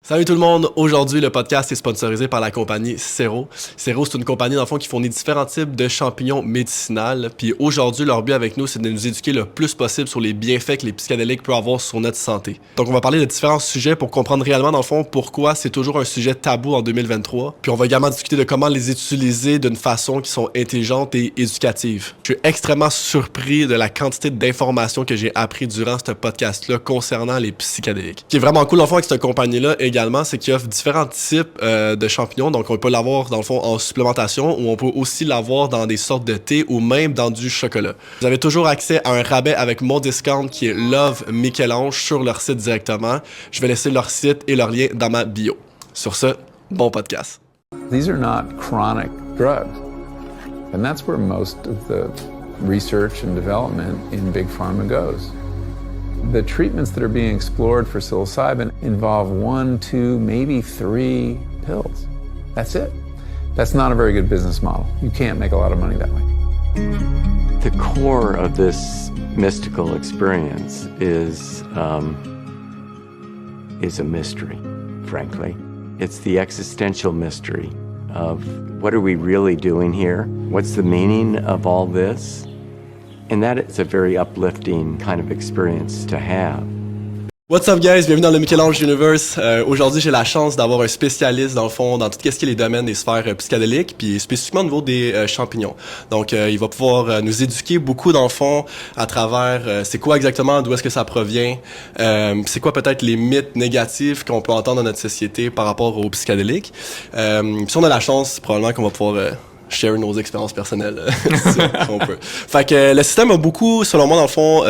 Salut tout le monde! Aujourd'hui, le podcast est sponsorisé par la compagnie Sero. Sero, c'est une compagnie, dans le fond, qui fournit différents types de champignons médicinaux. Puis aujourd'hui, leur but avec nous, c'est de nous éduquer le plus possible sur les bienfaits que les psychédéliques peuvent avoir sur notre santé. Donc, on va parler de différents sujets pour comprendre réellement, dans le fond, pourquoi c'est toujours un sujet tabou en 2023. Puis on va également discuter de comment les utiliser d'une façon qui sont intelligentes et éducatives. Je suis extrêmement surpris de la quantité d'informations que j'ai appris durant ce podcast-là concernant les psychédéliques. Ce qui est vraiment cool, dans le fond, avec cette compagnie-là, également, c'est qu'il offre différents types de champignons. Donc, on peut l'avoir, dans le fond, en supplémentation ou on peut aussi l'avoir dans des sortes de thé ou même dans du chocolat. Vous avez toujours accès à un rabais avec mon discount qui est Love Michel-Ange sur leur site directement. Je vais laisser leur site et leur lien dans ma bio. Sur ce, bon podcast. These are not chronic drugs. And that's where most of the research and development in big pharma goes. The treatments that are being explored for psilocybin involve 1, 2, maybe 3 pills. That's it. That's not a very good business model. You can't make a lot of money that way. The core of this mystical experience is a mystery, frankly. It's the existential mystery of what are we really doing here? What's the meaning of all this? And that is a very uplifting kind of experience to have. What's up guys, bienvenue dans le Michel-Ange Universe. Aujourd'hui, j'ai la chance d'avoir un spécialiste dans le fond dans tout ce qui est les domaines des sphères psychédéliques, puis spécifiquement au niveau des champignons. Donc, il va pouvoir nous éduquer beaucoup dans le fond à travers c'est quoi exactement, d'où est-ce que ça provient, c'est quoi peut-être les mythes négatifs qu'on peut entendre dans notre société par rapport aux psychédéliques. Si on a la chance, probablement qu'on va pouvoir share nos expériences personnelles, si on peut. Fait que le système a beaucoup, selon moi, dans le fond,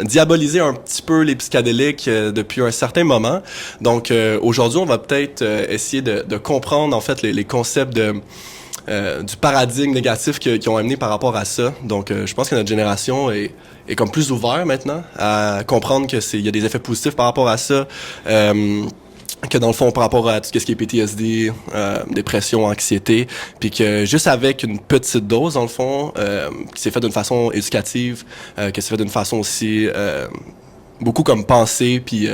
diabolisé un petit peu les psychédéliques depuis un certain moment. Donc, aujourd'hui, on va peut-être essayer de comprendre, en fait, les concepts du paradigme négatif qui ont amené par rapport à ça. Donc, je pense que notre génération est comme plus ouverte maintenant à comprendre que il y a des effets positifs par rapport à ça. Que dans le fond, par rapport à tout ce qui est PTSD, dépression, anxiété, puis que juste avec une petite dose, dans le fond, qui s'est fait d'une façon éducative, que c'est fait d'une façon aussi beaucoup comme pensée, puis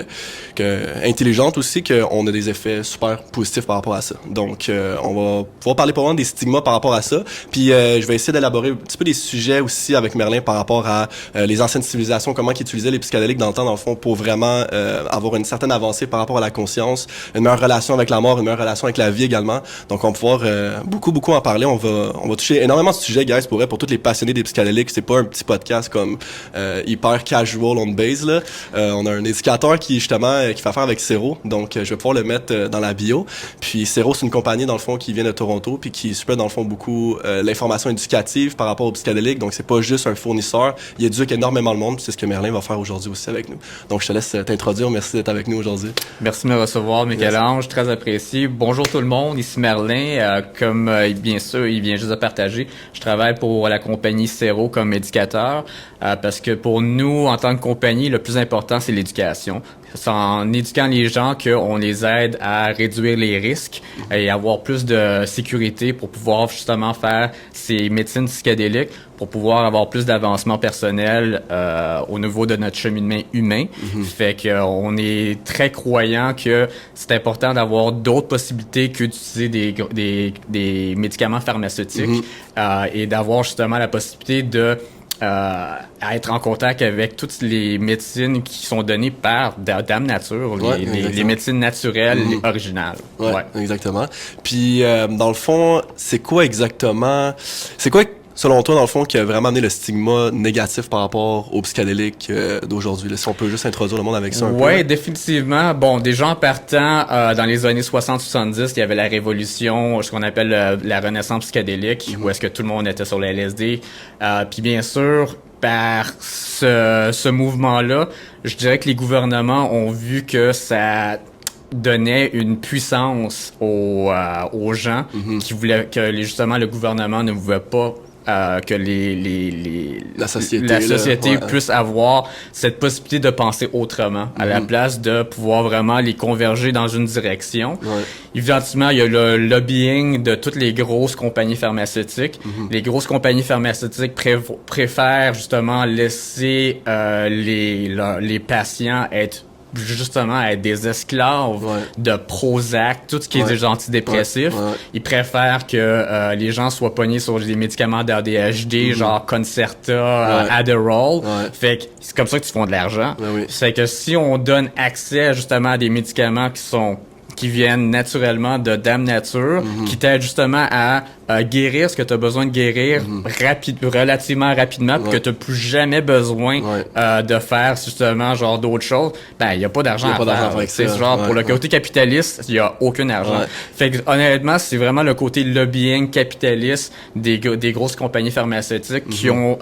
intelligente aussi, qu'on a des effets super positifs par rapport à ça. Donc, on va pouvoir parler probablement des stigmas par rapport à ça, puis je vais essayer d'élaborer un petit peu des sujets aussi avec Merlin par rapport à les anciennes civilisations, comment ils utilisaient les psychédéliques dans le temps, dans le fond, pour vraiment avoir une certaine avancée par rapport à la conscience, une meilleure relation avec la mort, une meilleure relation avec la vie également. Donc, on va pouvoir beaucoup en parler. On va toucher énormément de sujets, guys, pour tous les passionnés des psychédéliques. C'est pas un petit podcast comme hyper casual on base, là. On a un éducateur qui justement qui fait affaire avec Sero, donc je vais pouvoir le mettre dans la bio. Puis Sero, c'est une compagnie dans le fond qui vient de Toronto puis qui supporte dans le fond beaucoup l'information éducative par rapport aux psychédéliques. Donc c'est pas juste un fournisseur, il éduque énormément le monde, puis c'est ce que Merlin va faire aujourd'hui aussi avec nous. Donc je te laisse t'introduire, merci d'être avec nous aujourd'hui. Merci de me recevoir, Michel-Ange, très apprécié. Bonjour tout le monde, ici Merlin. Comme bien sûr, il vient juste de partager, je travaille pour la compagnie Sero comme éducateur parce que pour nous, en tant que compagnie, le plus important, c'est l'éducation. C'est en éduquant les gens qu'on les aide à réduire les risques et avoir plus de sécurité pour pouvoir justement faire ces médecines psychédéliques, pour pouvoir avoir plus d'avancement personnel au niveau de notre cheminement humain. Fait qu'on est très croyant que c'est important d'avoir d'autres possibilités que d'utiliser des médicaments pharmaceutiques et d'avoir justement la possibilité de à être en contact avec toutes les médecines qui sont données par Dame Nature, les médecines naturelles originales. Ouais, exactement. Puis, dans le fond, c'est quoi, selon toi, dans le fond, qui a vraiment amené le stigma négatif par rapport aux psychédéliques d'aujourd'hui? Là, si on peut juste introduire le monde avec ça un peu. Oui, définitivement. Bon, déjà en partant, dans les années 60-70, il y avait la révolution, ce qu'on appelle la renaissance psychédélique, où est-ce que tout le monde était sur le LSD. Puis bien sûr, par ce mouvement-là, je dirais que les gouvernements ont vu que ça donnait une puissance aux gens qui voulaient que justement le gouvernement ne pouvait pas que la société puisse avoir cette possibilité de penser autrement à la place de pouvoir vraiment les converger dans une direction. Évidemment, il y a le lobbying de toutes les grosses compagnies pharmaceutiques. Les grosses compagnies pharmaceutiques préfèrent justement laisser les patients être justement être des esclaves de Prozac, tout ce qui est des antidépressifs. Ils préfèrent que les gens soient pognés sur des médicaments d'ADHD, genre Concerta, Adderall. Fait que c'est comme ça que tu font de l'argent. C'est que si on donne accès justement à des médicaments qui viennent naturellement de Dame Nature, qui t'aident justement à guérir ce que tu as besoin de guérir relativement rapidement, puis que tu n'as plus jamais besoin de faire justement genre d'autres choses, ben il y a pas d'argent à faire. C'est genre pour le côté capitaliste, il y a aucun argent. Fait que honnêtement, c'est vraiment le côté lobbying capitaliste des grosses compagnies pharmaceutiques qui ont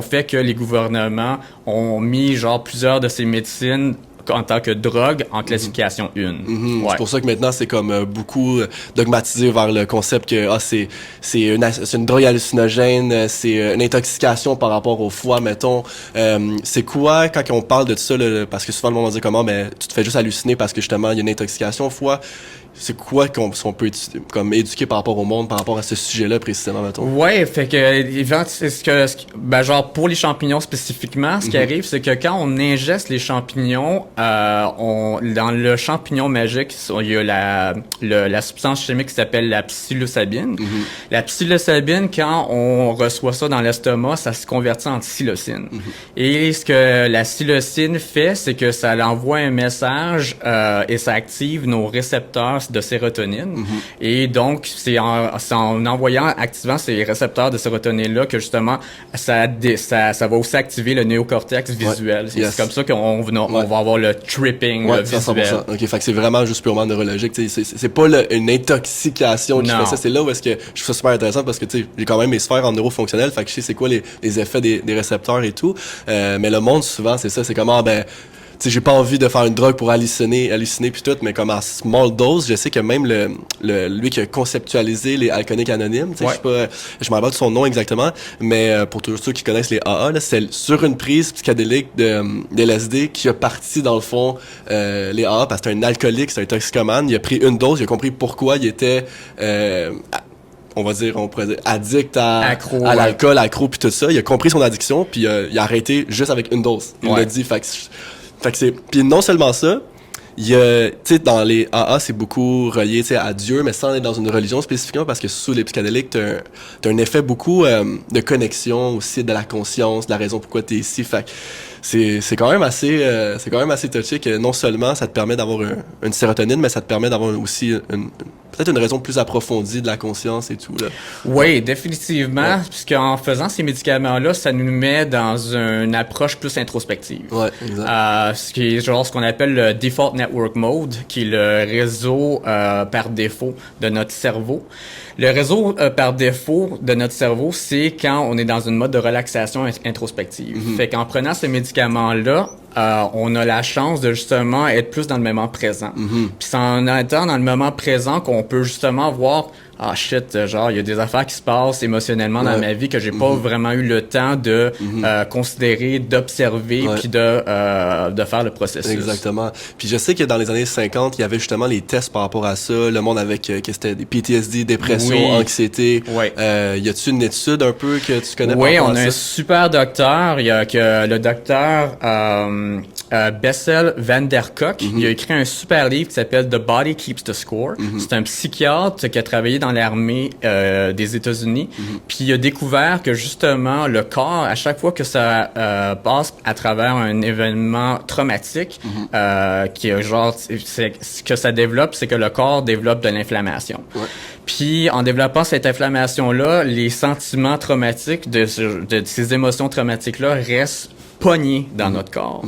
fait que les gouvernements ont mis genre plusieurs de ces médecines en tant que drogue en classification 1. C'est pour ça que maintenant c'est comme beaucoup dogmatisé vers le concept que c'est une drogue hallucinogène, c'est une intoxication par rapport au foie, mettons. C'est quoi quand on parle de ça là, parce que souvent le monde va dire comment tu te fais juste halluciner parce que justement il y a une intoxication au foie. C'est quoi qu'on peut comme éduquer par rapport au monde, par rapport à ce sujet-là précisément, mettons? Ouais, fait que ben genre pour les champignons spécifiquement, ce qui arrive, c'est que quand on ingeste les champignons, dans le champignon magique, il y a la substance chimique qui s'appelle la psilocybine. La psilocybine, quand on reçoit ça dans l'estomac, ça se convertit en psilocine. Et ce que la psilocine fait, c'est que ça envoie un message et ça active nos récepteurs de sérotonine. Et donc, c'est en activant ces récepteurs de sérotonine-là que justement, ça va aussi activer le néocortex visuel. C'est comme ça qu'on va avoir le tripping visuel. 100%. OK, fait que c'est vraiment juste purement neurologique. C'est pas une intoxication qui fait ça. C'est là où est-ce que je trouve ça super intéressant parce que j'ai quand même mes sphères en neurofonctionnel, fait que je sais c'est quoi les effets des récepteurs et tout. Mais le monde, souvent, c'est ça. C'est comment, j'ai pas envie de faire une drogue pour halluciner puis tout, mais comme à small dose, je sais que même lui qui a conceptualisé les alcooliques anonymes, je sais pas, je me rappelle de son nom exactement, mais pour tous ceux qui connaissent les AA, là, c'est sur une prise psychédélique de LSD qui a parti dans le fond les AA parce que c'est un alcoolique, c'est un toxicomane, il a pris une dose, il a compris pourquoi il était on pourrait dire addict à l'alcool, accro puis tout ça, il a compris son addiction puis il a arrêté juste avec une dose. Il l'a dit, fait que c'est puis non seulement ça, il y a tu sais dans les AA c'est beaucoup relié tu sais à Dieu mais sans être dans une religion spécifiquement parce que sous les psychédéliques t'as un effet beaucoup de connexion aussi de la conscience, de la raison pourquoi t'es ici, fait que c'est quand même assez touché que non seulement ça te permet d'avoir une sérotonine mais ça te permet d'avoir aussi peut-être une raison plus approfondie de la conscience et tout là. Oui, définitivement, puisqu'en faisant ces médicaments-là, ça nous met dans une approche plus introspective. Ouais, exact. Ce qui est genre ce qu'on appelle le default network mode, qui est le réseau par défaut de notre cerveau. Le réseau par défaut de notre cerveau, c'est quand on est dans une mode de relaxation introspective. Fait qu'en prenant ces médicaments-là, on a la chance de justement être plus dans le moment présent. Puis c'est en étant dans le moment présent qu'on peut justement voir genre il y a des affaires qui se passent émotionnellement dans ma vie que j'ai pas vraiment eu le temps de considérer, d'observer puis de faire le processus. Exactement. Puis je sais que dans les années 50, il y avait justement les tests par rapport à ça, le monde avec que c'était des PTSD, dépression, anxiété. Y a-tu une étude un peu que tu connais par rapport à ça? Oui, on a un super docteur, il y a que le docteur Bessel van der Kolk, il a écrit un super livre qui s'appelle The Body Keeps the Score. C'est un psychiatre qui a travaillé dans l'armée des États-Unis, puis il a découvert que justement le corps, à chaque fois que ça passe à travers un événement traumatique, qui est genre, ce que ça développe, c'est que le corps développe de l'inflammation. Puis en développant cette inflammation-là, les sentiments traumatiques de ces émotions traumatiques-là restent pognés dans notre corps.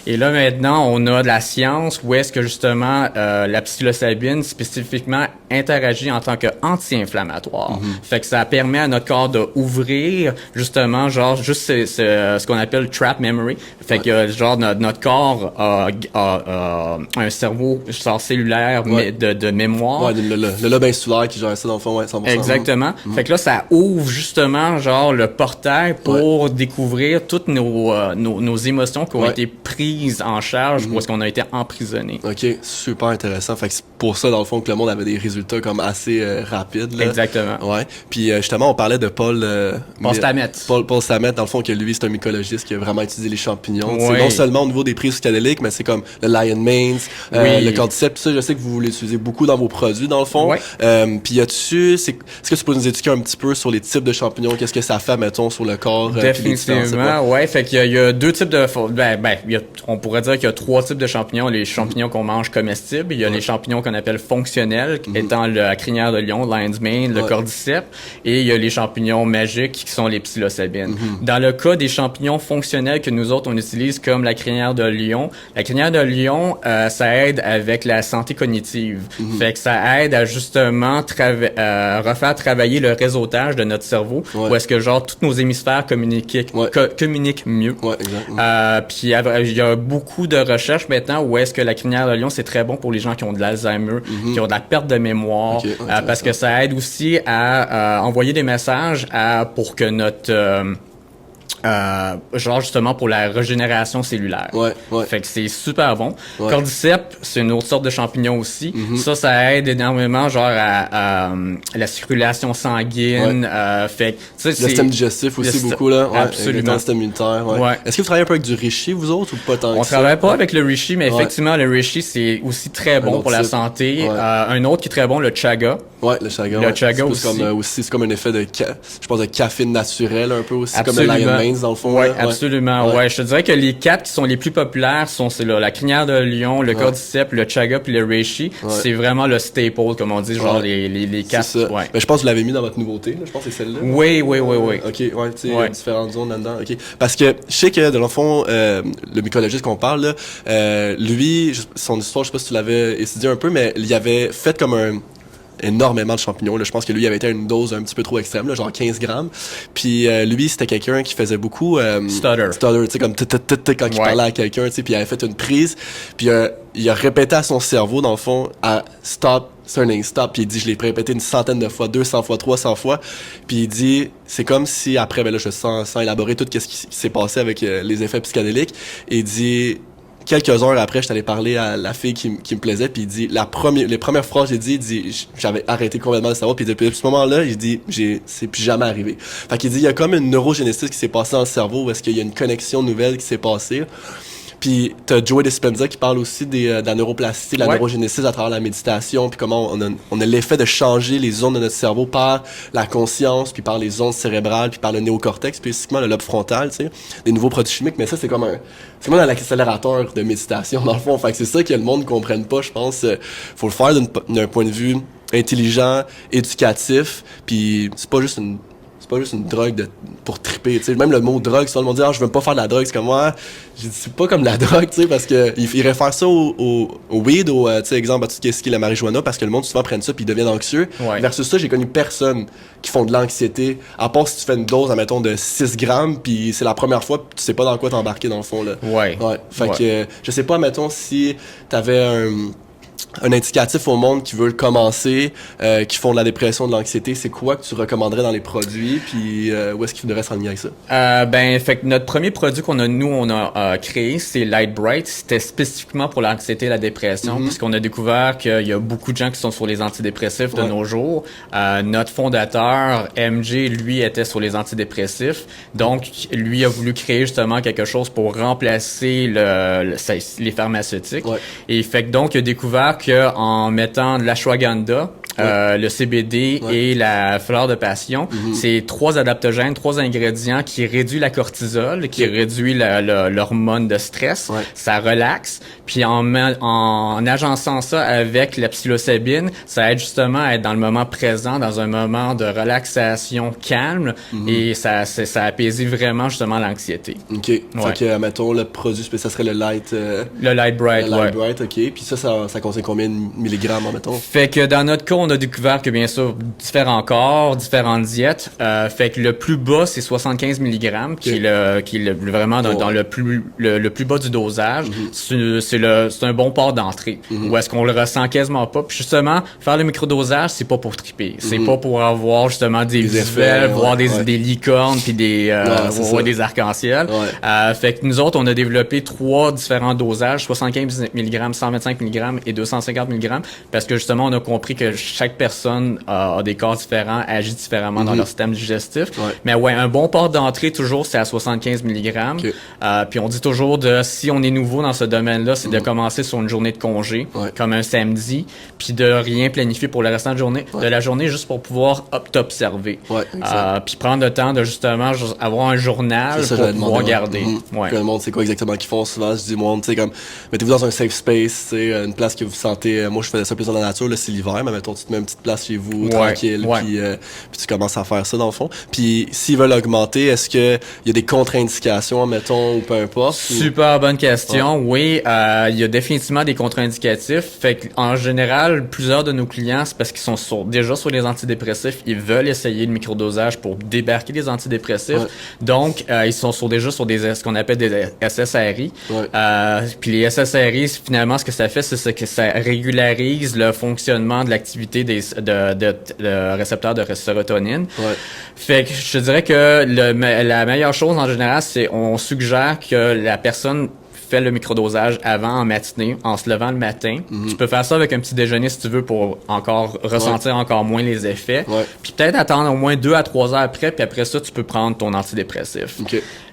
Et là, maintenant, on a de la science où est-ce que, justement, la psilocybine, spécifiquement, interagit en tant qu'anti-inflammatoire. Fait que ça permet à notre corps de ouvrir, justement, genre, juste ce qu'on appelle trap memory. Fait que, genre, notre corps a un cerveau, genre, cellulaire de mémoire. Le lobe insulaire qui gère ça, dans le fond, 100%. Exactement. Fait que là, ça ouvre, justement, genre, le portail pour découvrir toutes nos nos émotions qui ont Ouais. été prises en charge parce qu'on a été emprisonnés. OK, super intéressant. Fait que c'est pour ça, dans le fond, que le monde avait des résultats comme assez rapides. Là. Exactement. Ouais. Puis justement, on parlait de Paul Stamets. Paul Stamets, dans le fond, que lui, c'est un mycologiste qui a vraiment étudié les champignons. Ouais. C'est non seulement au niveau des prises psychédéliques, mais c'est comme le lion mane, Oui. le cordyceps, tout ça. Je sais que vous l'utilisez beaucoup dans vos produits, dans le fond. Ouais. Puis est-ce que tu peux nous éduquer un petit peu sur les types de champignons? Qu'est-ce que ça fait, mettons, sur le corps? puis les différents, c'est quoi? Définitivement, ouais. Fait qu'il y a deux types de... on pourrait dire qu'il y a trois types de champignons. Les champignons qu'on mange comestibles. Il y a les champignons qu'on appelle fonctionnels, étant la crinière de lion, lion's mane, le cordyceps. Et il y a les champignons magiques qui sont les psilocybines. Dans le cas des champignons fonctionnels que nous autres, on utilise comme la crinière de lion, ça aide avec la santé cognitive. Fait que ça aide à justement refaire travailler le réseautage de notre cerveau, où est-ce que genre tous nos hémisphères communiquent mieux. Ouais, exact. Puis il y a beaucoup de recherches maintenant où est-ce que la crinière de lion, c'est très bon pour les gens qui ont de l'Alzheimer, qui ont de la perte de mémoire, parce que ça aide aussi à envoyer des messages pour que notre genre justement pour la régénération cellulaire. Ouais. Fait que c'est super bon. Ouais. Cordyceps, c'est une autre sorte de champignon aussi. Ça aide énormément genre à la circulation sanguine. Fait que Le système digestif aussi beaucoup, là. Ouais, absolument. Le système immunitaire, ouais. Ouais. Est-ce que vous travaillez un peu avec du reishi, vous autres, ou pas tant On que ça? travaille pas avec le reishi, mais effectivement, le reishi, c'est aussi très bon autre pour la type. santé. Ouais. Un autre qui est très bon, le chaga. Ouais, le chaga. Le ouais. chaga c'est plus aussi. c'est comme un effet je pense, de caféine naturelle, un peu aussi, Absolument. comme le lion mane, dans le fond. Ouais, là. absolument. Ouais. Je te dirais que les quatre qui sont les plus populaires sont la crinière de lion, le cordyceps, le chaga puis le reishi. C'est vraiment le staple, comme on dit, genre les quatre. C'est ça. Ouais. Mais je pense que vous l'avez mis dans votre nouveauté, là. Je pense que c'est celle-là. Oui. Ok, ouais, tu sais, il y a différentes zones là-dedans. Ok. Parce que je sais que, dans le fond, le mycologiste qu'on parle, là, lui, son histoire, je sais pas si tu l'avais étudié un peu, mais il avait fait comme énormément de champignons. Là. Je pense que lui, il avait été à une dose un petit peu trop extrême, là, genre 15 grammes. Puis lui, c'était quelqu'un qui faisait beaucoup... Stutter, tu sais, comme quand il parlait à quelqu'un, tu sais, puis il avait fait une prise, puis il a répété à son cerveau, dans le fond, à stop, stop, puis il dit, je l'ai répété une centaine de fois, 200 fois, 300 fois, puis il dit, c'est comme si après, ben là, je sens élaborer tout ce qui s'est passé avec les effets psychédéliques, et il dit... Quelques heures après, je t'allais parler à la fille qui me plaisait, puis il dit les premières phrases j'ai dit j'avais arrêté complètement de savoir, puis depuis ce moment-là, il dit c'est plus jamais arrivé. Fait qu'il dit il y a comme une neurogénésis qui s'est passée dans le cerveau, où est-ce qu'il y a une connexion nouvelle qui s'est passée. Puis t'as Joey Dispenza qui parle aussi de la neuroplasticité, de la neurogénésis à travers la méditation, puis comment on a l'effet de changer les zones de notre cerveau par la conscience, puis par les ondes cérébrales, puis par le néocortex, spécifiquement le lobe frontal, tu sais, des nouveaux produits chimiques. Mais ça, c'est comme dans l'accélérateur de méditation, dans le fond. Fait que c'est ça que le monde ne comprenne pas, je pense. Faut le faire d'un point de vue intelligent, éducatif, puis c'est pas juste une drogue pour triper, tu sais. Même le mot drogue, ça, le monde dit, je veux pas faire de la drogue, c'est comme moi. J'ai dit, c'est pas comme la drogue, tu sais, parce que il réfère ça au weed, tu sais, exemple, à tout ce qui est la marijuana, parce que le monde souvent prenne ça puis ils deviennent anxieux. Ouais. Versus ça, j'ai connu personne qui font de l'anxiété, à part si tu fais une dose, admettons, de 6 grammes, puis c'est la première fois, pis tu sais pas dans quoi t'embarquer, dans le fond, là. Ouais. Fait que, je sais pas, admettons, si t'avais un indicatif au monde qui veut commencer, qui font de la dépression, de l'anxiété, c'est quoi que tu recommanderais dans les produits, puis où est-ce qu'il devrait s'enligner avec ça? Fait que notre premier produit qu'on a créé, c'est Light Bright. C'était spécifiquement pour l'anxiété et la dépression, puisqu'on a découvert qu'il y a beaucoup de gens qui sont sur les antidépressifs de nos jours. Notre fondateur, MJ, lui, était sur les antidépressifs. Donc, lui a voulu créer justement quelque chose pour remplacer les pharmaceutiques. Ouais. Et fait que donc, il a découvert qu'en mettant de l'ashwagandha, le CBD et la fleur de passion, c'est 3 adaptogènes, 3 ingrédients qui réduisent la cortisol, qui réduit l'hormone de stress, ça relaxe, puis en agençant ça avec la psilocybine, ça aide justement à être dans le moment présent, dans un moment de relaxation calme, et ça apaise vraiment justement l'anxiété. OK. Fait que, mettons, le produit, ça serait le Light... le Light Bright, le Light Bright, OK. Puis ça contient combien de milligrammes, mettons? Fait que dans notre cas, on a découvert que, bien sûr, différents corps, différentes diètes, fait que le plus bas, c'est 75 mg, qui est vraiment dans le plus bas du dosage. C'est un bon port d'entrée, où est-ce qu'on le ressent quasiment pas. Puis justement, faire le microdosage, c'est pas pour triper. C'est pas pour avoir, justement, des visuels, voir des licornes, puis des arcs-en-ciel. Fait que nous autres, on a développé 3 différents dosages, 75 mg, 125 mg et 250 mg, parce que justement, on a compris que chaque personne a des corps différents, agit différemment dans leur système digestif. Mais un bon port d'entrée, toujours, c'est à 75 mg. Puis on dit toujours si on est nouveau dans ce domaine-là, c'est de commencer sur une journée de congé, comme un samedi, puis de rien planifier pour le restant de la journée, juste pour pouvoir t'observer. Puis prendre le temps de justement avoir un journal pour pouvoir garder. Le monde, c'est quoi exactement qu'ils font souvent? Je dis, moi, tu sais, comme, mettez-vous dans un safe space, tu sais, une place que vous sentez. Moi, je faisais ça plus dans la nature, là, c'est l'hiver, mais mettons, tu te mets une petite place chez vous, tranquille, puis tu commences à faire ça, dans le fond. Puis, s'ils veulent augmenter, est-ce qu'il y a des contre-indications, mettons, ou peu importe? Super bonne question. Oui, il y a définitivement des contre-indicatifs. Fait qu'en général, plusieurs de nos clients, c'est parce qu'ils sont déjà sur les antidépressifs, ils veulent essayer le microdosage pour débarquer les antidépressifs. Donc, ils sont déjà sur ce qu'on appelle des SSRI. Puis les SSRI, finalement, ce que ça fait, c'est que ça régularise le fonctionnement de l'activité de récepteurs de sérotonine. Fait que je te dirais que la meilleure chose en général, c'est on suggère que la personne fait le microdosage en matinée, en se levant le matin. Tu peux faire ça avec un petit déjeuner si tu veux pour ressentir encore moins les effets. Puis peut-être attendre au moins 2 à 3 heures après, puis après ça, tu peux prendre ton antidépressif.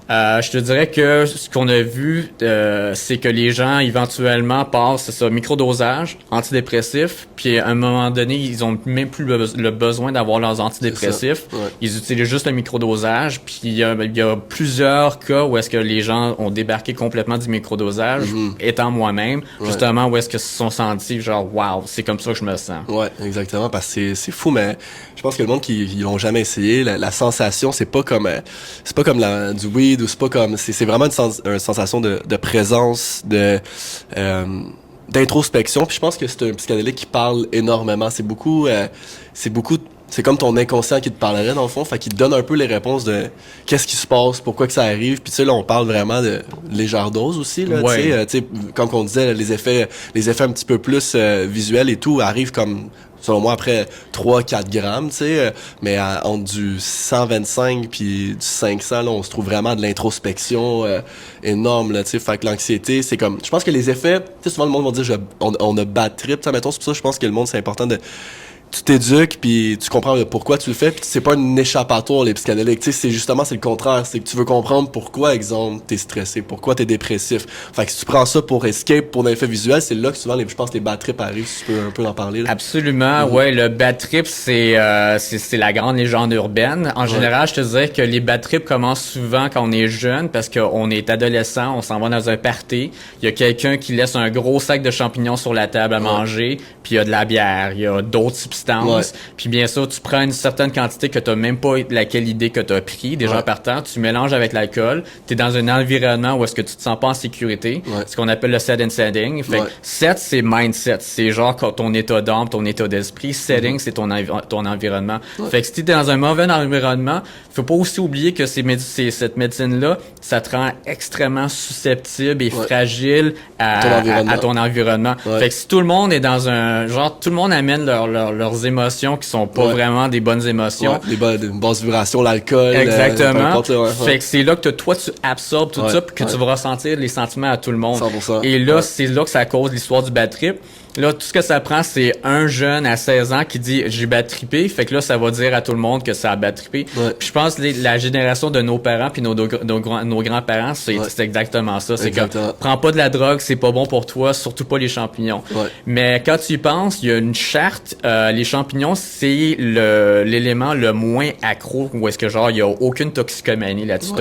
Je te dirais que ce qu'on a vu, c'est que les gens éventuellement passent microdosage, antidépressif, puis à un moment donné, ils ont même plus le besoin d'avoir leurs antidépressifs. Ils utilisent juste le microdosage, puis il y a plusieurs cas où est-ce que les gens ont débarqué complètement du microdosage, étant moi-même, justement où est-ce que se sont sentis genre wow, c'est comme ça que je me sens. Ouais, exactement, parce que c'est fou, mais je pense que le monde qui l'ont jamais essayé, la sensation, c'est pas comme du weed, ou c'est pas comme c'est vraiment une sensation de présence, d'introspection. Puis je pense que c'est un psychédélique qui parle énormément. C'est comme ton inconscient qui te parlerait dans le fond, fait qu'il te donne un peu les réponses de qu'est-ce qui se passe, pourquoi que ça arrive. Puis tu sais là, on parle vraiment de légère dose aussi là, tu sais comme on disait, les effets un petit peu plus visuels et tout arrivent comme selon moi après 3-4 grammes, tu sais, mais entre du 125 puis du 500, là, on se trouve vraiment de l'introspection énorme, là, tu sais, fait que l'anxiété, c'est comme, je pense que les effets, tu sais, souvent le monde va dire, on a bad trip, tu sais, mettons, c'est pour ça, je pense que le monde, c'est important tu t'éduques puis tu comprends pourquoi tu le fais, puis c'est pas une échappatoire les psychédéliques, tu sais, c'est le contraire, c'est que tu veux comprendre pourquoi, exemple, t'es stressé, pourquoi t'es dépressif. Fait que si tu prends ça pour escape, pour l'effet visuel, c'est là que souvent je pense que les bad trips arrivent, si tu peux un peu en parler là. Absolument, le bad trip c'est la grande légende urbaine. En général, je te dirais que les bad trips commencent souvent quand on est jeune parce qu'on est adolescent, on s'en va dans un party, il y a quelqu'un qui laisse un gros sac de champignons sur la table à manger, puis il y a de la bière, il y a d'autres substances. Puis bien sûr, tu prends une certaine quantité que tu n'as même pas laquelle idée que tu as pris. Déjà partant, tu mélanges avec l'alcool. Tu es dans un environnement où est-ce que tu te sens pas en sécurité. Ce qu'on appelle le set and setting. Fait que set, c'est mindset. C'est genre ton état d'âme, ton état d'esprit. Setting, c'est ton environnement. Fait que si tu es dans un mauvais environnement, faut pas aussi oublier que cette médecine-là, ça te rend extrêmement susceptible et fragile à ton environnement. Fait que si tout le monde est dans tout le monde amène leurs émotions qui sont pas vraiment des bonnes émotions. Des basses vibrations, l'alcool. Exactement. Fait que c'est là que toi, tu absorbes tout ça puis que tu vas ressentir les sentiments à tout le monde. 100%. Et là, c'est là que ça cause l'histoire du bad trip. Là, tout ce que ça prend, c'est un jeune à 16 ans qui dit « j'ai bad trippé », fait que là, ça va dire à tout le monde que ça a bad trippé. Puis je pense que la génération de nos parents puis nos grands-parents, c'est exactement ça. C'est que prends pas de la drogue, c'est pas bon pour toi, surtout pas les champignons. Mais quand tu y penses, il y a une charte. Les champignons, c'est l'élément le moins accro, où est-ce que genre il y a aucune toxicomanie là-dessus.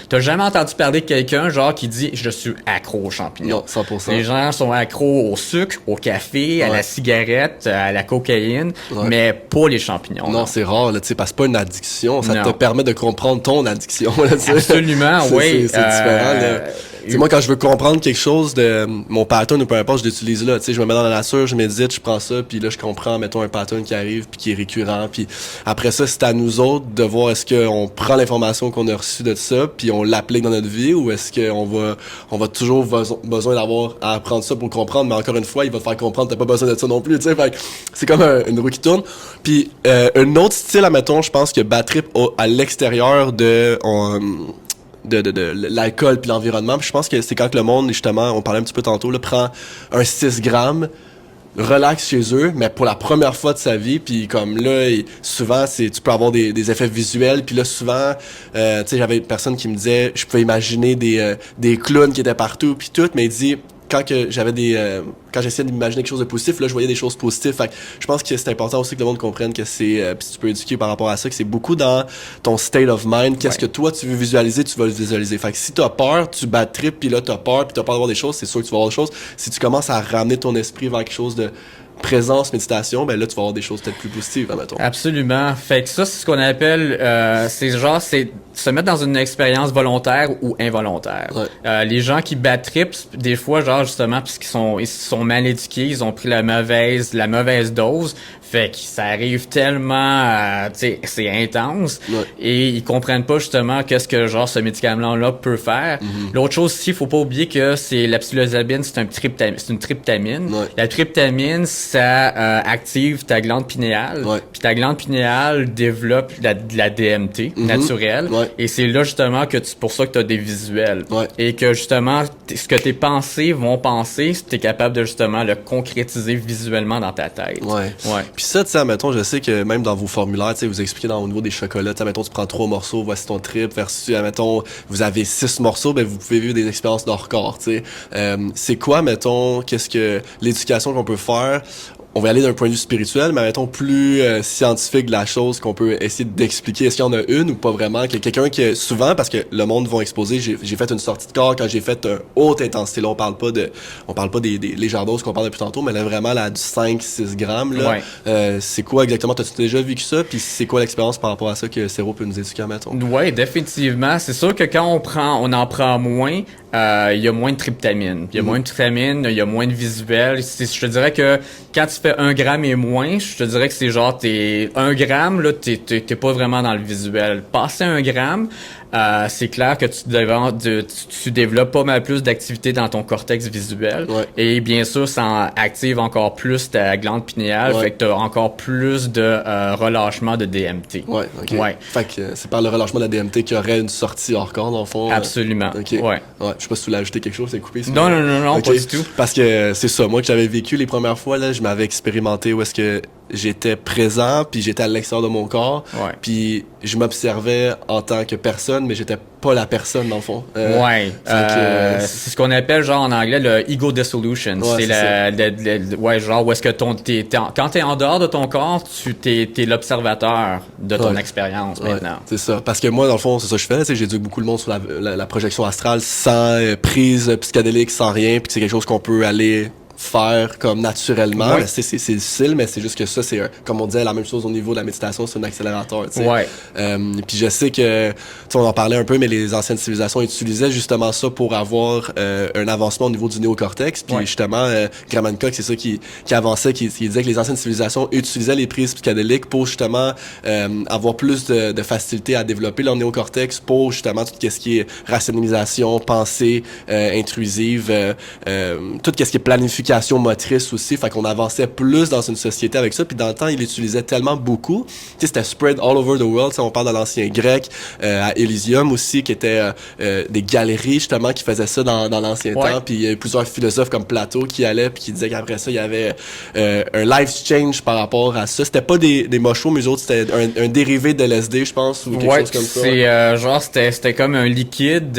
T'as jamais entendu parler de quelqu'un genre qui dit « je suis accro aux champignons ». 100%. Les gens sont accros au sucre, au café, à la cigarette, à la cocaïne, mais pas les champignons. Non, c'est rare, là, tu sais, parce que c'est pas une addiction. Ça te permet de comprendre ton addiction, là, tu sais. Absolument, oui. C'est différent, là. sais, moi, quand je veux comprendre quelque chose de mon pattern ou peu importe, je l'utilise là. Tu sais, je me mets dans la nature, je médite, je prends ça, puis là, je comprends, mettons, un pattern qui arrive, puis qui est récurrent. Puis après ça, c'est à nous autres de voir est-ce qu'on prend l'information qu'on a reçue de ça, puis on l'applique dans notre vie, ou est-ce qu'on va toujours besoin d'avoir à apprendre ça pour comprendre. Mais encore une fois, il va te faire comprendre, t'as pas besoin de ça non plus. Tu sais, fait que c'est comme une roue qui tourne. Puis un autre style, admettons, je pense que Bad Trip à l'extérieur de l'alcool puis l'environnement. Puis je pense que c'est quand que le monde, justement, on parlait un petit peu tantôt, là, prend un 6 grammes, relax chez eux, mais pour la première fois de sa vie, puis comme là, souvent, tu peux avoir des effets visuels, puis là, souvent, tu sais, j'avais une personne qui me disait, je pouvais imaginer des clowns qui étaient partout, puis tout, mais il dit, quand j'essayais d'imaginer quelque chose de positif, là, je voyais des choses positives. Fait que je pense que c'est important aussi que le monde comprenne que c'est, puis tu peux éduquer par rapport à ça, que c'est beaucoup dans ton state of mind. Qu'est-ce que toi, tu veux visualiser, tu vas le visualiser. Fait que si t'as peur, tu bad trip, puis là, t'as peur, puis t'as peur d'avoir des choses, c'est sûr que tu vas avoir des choses. Si tu commences à ramener ton esprit vers quelque chose de présence, méditation, ben là, tu vas avoir des choses peut-être plus positives, admettons. Absolument. Fait que ça, c'est ce qu'on appelle, c'est se mettre dans une expérience volontaire ou involontaire. Ouais. Les gens qui bad trip, des fois, genre, justement, parce ils sont mal éduqués, ils ont pris la mauvaise dose. Fait que ça arrive tellement, tu sais, c'est intense. Ouais. Et ils comprennent pas, justement, qu'est-ce que, genre, ce médicament-là peut faire. L'autre chose aussi, faut pas oublier que c'est la psilocybine, c'est une tryptamine. Ouais. La tryptamine, ça active ta glande pinéale. Ouais. Puis ta glande pinéale développe de la DMT naturelle. Ouais. Et c'est là justement que pour ça que tu as des visuels. Ouais. Et que justement, ce que tes pensées vont penser, tu es capable de justement le concrétiser visuellement dans ta tête. Ouais. Ouais. Puis ça, tu sais, admettons, je sais que même dans vos formulaires, tu sais, vous expliquez au niveau des chocolats, tu sais, admettons, tu prends 3 morceaux, voici ton trip, versus, admettons, vous avez 6 morceaux, ben vous pouvez vivre des expériences de hors corps, tu sais. C'est quoi, mettons, qu'est-ce que l'éducation qu'on peut faire? On va aller d'un point de vue spirituel, mais mettons plus scientifique de la chose qu'on peut essayer d'expliquer. Est-ce qu'il y en a une ou pas vraiment? Que quelqu'un qui souvent, parce que le monde va exposer, j'ai fait une sortie de corps quand j'ai fait une haute intensité. Là, on parle pas des légères doses qu'on parlait depuis tantôt, mais là, vraiment là, du 5-6 grammes. Là, c'est quoi exactement? T'as-tu déjà vécu ça? Puis c'est quoi l'expérience par rapport à ça que Sero peut nous éduquer, mettons? Ouais, définitivement. C'est sûr que quand on en prend moins, il y a moins de tryptamine. Il y a moins de tryptamine, il y a moins de visuel. Je te dirais que quand tu fais 1 gramme et moins, je te dirais que c'est genre, 1 gramme, là, t'es pas vraiment dans le visuel. Passer 1 gramme, c'est clair que tu développes pas mal plus d'activité dans ton cortex visuel. Ouais. Et bien sûr, ça active encore plus ta glande pinéale. Ouais. Fait que t'as encore plus de relâchement de DMT. Ouais, ok. Ouais. Fait que c'est par le relâchement de la DMT qu'il y aurait une sortie hors corps, dans le fond. Absolument. Ok. Ouais. Ouais. Je sais pas si tu voulais ajouter quelque chose, c'est coupé. Non, Ok. pas du tout. Parce que c'est ça, moi que j'avais vécu les premières fois, là, je m'avais expérimenté où est-ce que j'étais présent, puis j'étais à l'extérieur de mon corps, Ouais. puis je m'observais en tant que personne, mais j'étais pas la personne dans le fond. Ouais. C'est ce qu'on appelle genre en anglais le ego dissolution. Ouais, c'est ouais, genre où est-ce que quand t'es en dehors de ton corps, t'es l'observateur de ton expérience maintenant. C'est ça. Parce que moi, dans le fond, c'est ça que je fais. Tu sais, j'éduque beaucoup le monde sur la projection astrale sans prise psychédélique, sans rien, puis c'est quelque chose qu'on peut aller faire comme naturellement. Ouais. C'est difficile, mais c'est juste que ça, c'est comme on disait, la même chose au niveau de la méditation, c'est un accélérateur. Tu sais. Ouais. Puis je sais que, tu sais, on en parlait un peu, mais les anciennes civilisations utilisaient justement ça pour avoir un avancement au niveau du néocortex. Puis justement, Graham Hancock, c'est ça qui avançait, qui disait que les anciennes civilisations utilisaient les prises psychédéliques pour justement avoir plus de facilité à développer leur néocortex pour justement tout ce qui est rationalisation, pensée intrusive, tout ce qui est planification motrice aussi, fait qu'on avançait plus dans une société avec ça, puis dans le temps, il l'utilisait tellement beaucoup, tu sais, c'était spread all over the world, on parle de l'ancien grec, à Elysium aussi, qui était des galeries, justement, qui faisaient ça dans l'ancien temps, puis il y a eu plusieurs philosophes comme Plato qui allaient, puis qui disaient qu'après ça, il y avait un life change par rapport à ça, c'était pas des mochos, mais eux autres, c'était un dérivé de LSD, je pense, ou quelque chose comme ça. C'est genre, c'était comme un liquide,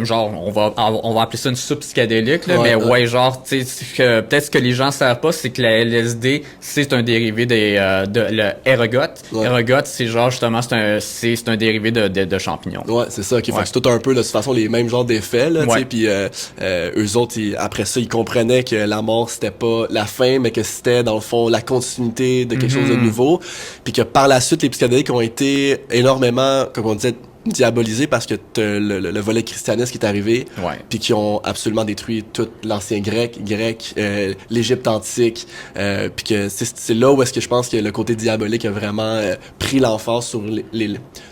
genre, on va appeler ça une soupe psychédélique, là, mais genre, tu sais, peut-être ce que les gens savent pas, c'est que la LSD, c'est un dérivé de le ergote. Ergote, c'est genre justement, c'est un dérivé de champignons. Ouais, c'est ça. Fait que c'est tout un peu de toute façon les mêmes genres d'effets là, tu sais. Puis eux autres, après ça, ils comprenaient que la mort c'était pas la fin, mais que c'était dans le fond la continuité de quelque chose de nouveau. Puis que par la suite, les psychédéliques ont été énormément, comme on disait, diabolisé parce que t'as le volet christianisme qui est arrivé, Ouais. puis qui ont absolument détruit tout l'ancien grec, l'Égypte antique, puis que c'est là où est-ce que je pense que le côté diabolique a vraiment pris l'emphase sur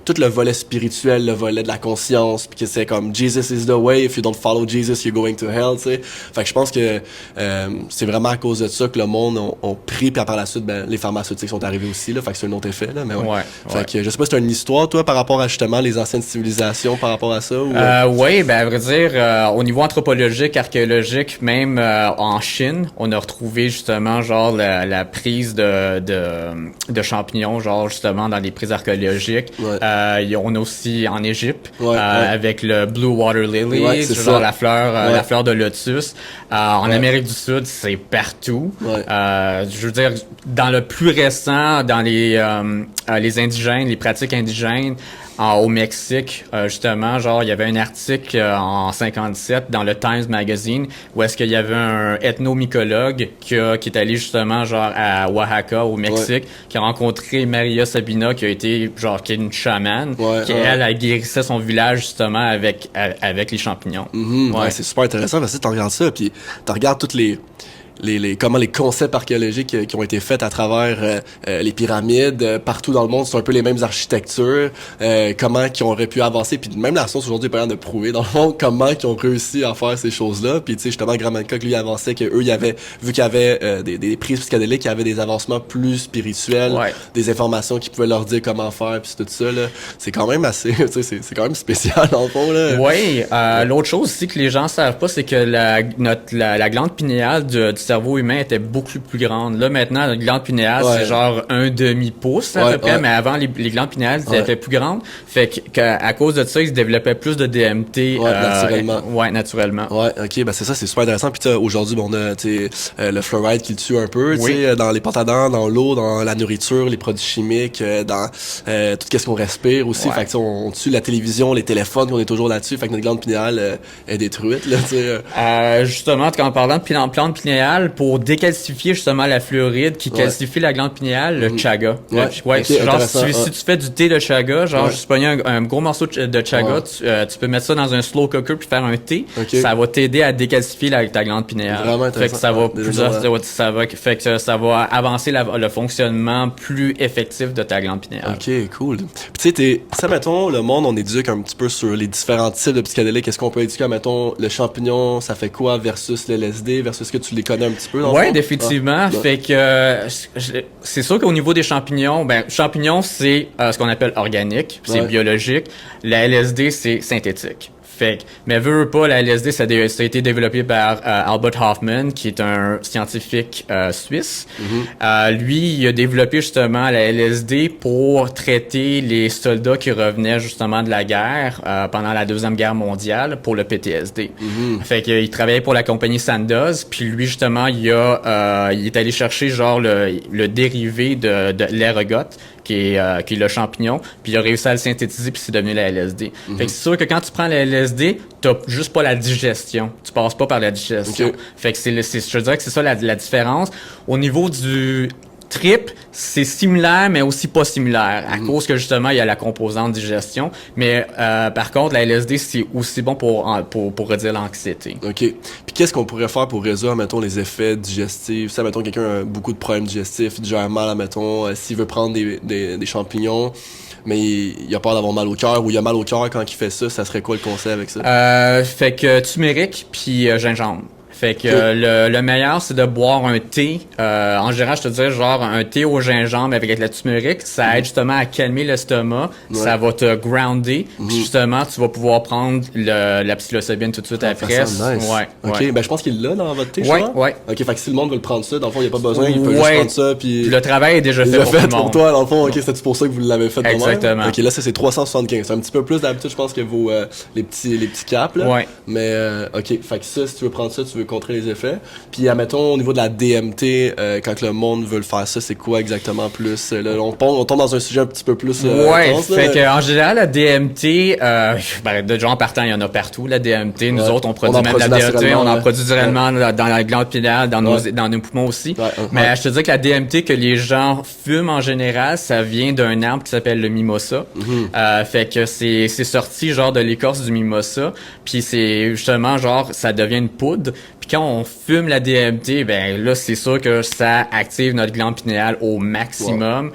tout le volet spirituel, le volet de la conscience, puis que c'est comme Jesus is the way, if you don't follow Jesus, you're going to hell, tu sais. Fait que je pense que c'est vraiment à cause de ça que le monde ont pris, puis par la suite, ben, les pharmaceutiques sont arrivés aussi, là, fait que c'est un autre effet, là, mais ouais. Fait que je sais pas si t'as une histoire, toi, par rapport à justement les anciennes civilisations, par rapport à ça, ou... Oui, ben à vrai dire, au niveau anthropologique, archéologique, même en Chine, on a retrouvé justement genre la prise de champignons, genre justement dans les prises archéologiques. Ouais. On a aussi en Égypte, Ouais. avec le Blue Water Lily, Ouais, c'est genre ça. la fleur de lotus. En Amérique du Sud, c'est partout. Ouais. Je veux dire, dans le plus récent, dans les indigènes, les pratiques indigènes, au Mexique, justement, genre, il y avait un article en 57 dans le Times Magazine où est-ce qu'il y avait un ethnomycologue qui est allé justement, genre, à Oaxaca, au Mexique, qui a rencontré Maria Sabina, qui est une chamane, elle guérissait son village, justement, avec les champignons. Ouais, c'est super intéressant parce que tu regardes ça, puis tu regardes toutes les concepts archéologiques qui ont été faits à travers les pyramides partout dans le monde, c'est un peu les mêmes architectures, comment qu'ils auraient pu avancer, puis même la science aujourd'hui est pas capable de prouver dans le fond comment ils ont réussi à faire ces choses-là, puis tu sais justement Graham Hancock lui avançait que eux il y avait vu qu'il y avait des prises psychédéliques, il y avait des avancements plus spirituels, des informations qui pouvaient leur dire comment faire, puis tout ça là, c'est quand même assez, tu sais c'est quand même spécial dans le fond là. Oui, l'autre chose aussi que les gens savent pas, c'est que la glande pinéale du cerveau humain était beaucoup plus grande. Là, maintenant, la glande pinéale, c'est genre un demi-pouce à peu près, mais avant, les glandes pinéales étaient plus grandes. Fait qu'à cause de ça, ils se développaient plus de DMT. Naturellement. Naturellement. Ouais, ok, ben c'est ça, c'est super intéressant. Puis aujourd'hui, on a le fluoride qui le tue un peu, dans les pâtes à dents, dans l'eau, dans la nourriture, les produits chimiques, dans tout ce qu'on respire aussi. Fait que on tue la télévision, les téléphones, on est toujours là-dessus. Fait que notre glande pinéale est détruite, là, justement, en parlant de glande pinéale, pour décalcifier justement la fluoride qui calcifie la glande pinéale, le chaga. Si tu fais du thé de chaga, juste pogner un gros morceau de chaga, tu peux mettre ça dans un slow cooker puis faire un thé. Ça va t'aider à décalcifier ta glande pinéale. Vraiment intéressant. Fait que ça va avancer le fonctionnement plus effectif de ta glande pinéale. Ok, cool. Puis tu sais, mettons, le monde, on éduque un petit peu sur les différents types de psychédéliques. Est-ce qu'on peut éduquer, mettons, le champignon, ça fait quoi versus le LSD, versus que tu les connais un petit peu? Ouais, définitivement. Fait que c'est sûr qu'au niveau des champignons, champignons, c'est ce qu'on appelle organique, c'est biologique. La LSD, c'est synthétique. Mais veux pas, la LSD, ça a été développé par Albert Hofmann, qui est un scientifique suisse. Lui, il a développé justement la LSD pour traiter les soldats qui revenaient justement de la guerre pendant la Deuxième Guerre mondiale pour le PTSD. Fait qu'il travaillait pour la compagnie Sandoz, puis lui justement, il est allé chercher genre le dérivé de l'ergot, qui est le champignon, puis il a réussi à le synthétiser, puis c'est devenu la LSD. Fait que c'est sûr que quand tu prends la LSD, t'as juste pas la digestion. Tu passes pas par la digestion. Fait que je dirais que c'est ça la différence. Au niveau du trip, c'est similaire, mais aussi pas similaire, à cause que justement, il y a la composante digestion. Mais par contre, la LSD, c'est aussi bon pour réduire l'anxiété. OK. Puis qu'est-ce qu'on pourrait faire pour réduire, mettons, les effets digestifs? Ça, mettons, quelqu'un a beaucoup de problèmes digestifs, il digère mal, mettons, s'il veut prendre des champignons, mais il a peur d'avoir mal au cœur, ou il a mal au cœur quand il fait ça, ça serait quoi le conseil avec ça? Fait que turmeric puis gingembre. Fait que le meilleur, c'est de boire un thé. En général, je te dirais genre un thé au gingembre avec la turmeric. Ça aide justement à calmer l'estomac. Ça va te grounder. Puis justement, tu vas pouvoir prendre la psilocybine tout de suite après. Nice. OK, ben je pense qu'il l'a dans votre thé, ouais. OK, fait que si le monde veut le prendre ça, dans le fond, il n'y a pas besoin, il peut juste prendre ça, puis... Le travail est déjà fait pour toi, dans le fond. OK, c'est pour ça que vous l'avez fait. Exactement. OK, là, ça, c'est 375. C'est un petit peu plus d'habitude, je pense, que vos les petits caps, là. Ouais. Mais, OK, fait que ça, si tu veux prendre ça, tu veux contrer les effets. Puis, admettons, au niveau de la DMT, quand le monde veut le faire ça, c'est quoi exactement plus? Là, on tombe dans un sujet un petit peu plus intense, là, fait que en général, la DMT, de gens partant, il y en a partout, la DMT. Nous autres, on produit même de la DMT, on en produit naturellement dans la glande pinéale, dans nos poumons aussi. Mais je te dis que la DMT que les gens fument en général, ça vient d'un arbre qui s'appelle le mimosa. Fait que c'est sorti genre de l'écorce du mimosa, puis c'est justement genre ça devient une poudre. Puis quand on fume la DMT, ben là c'est sûr que ça active notre glande pinéale au maximum.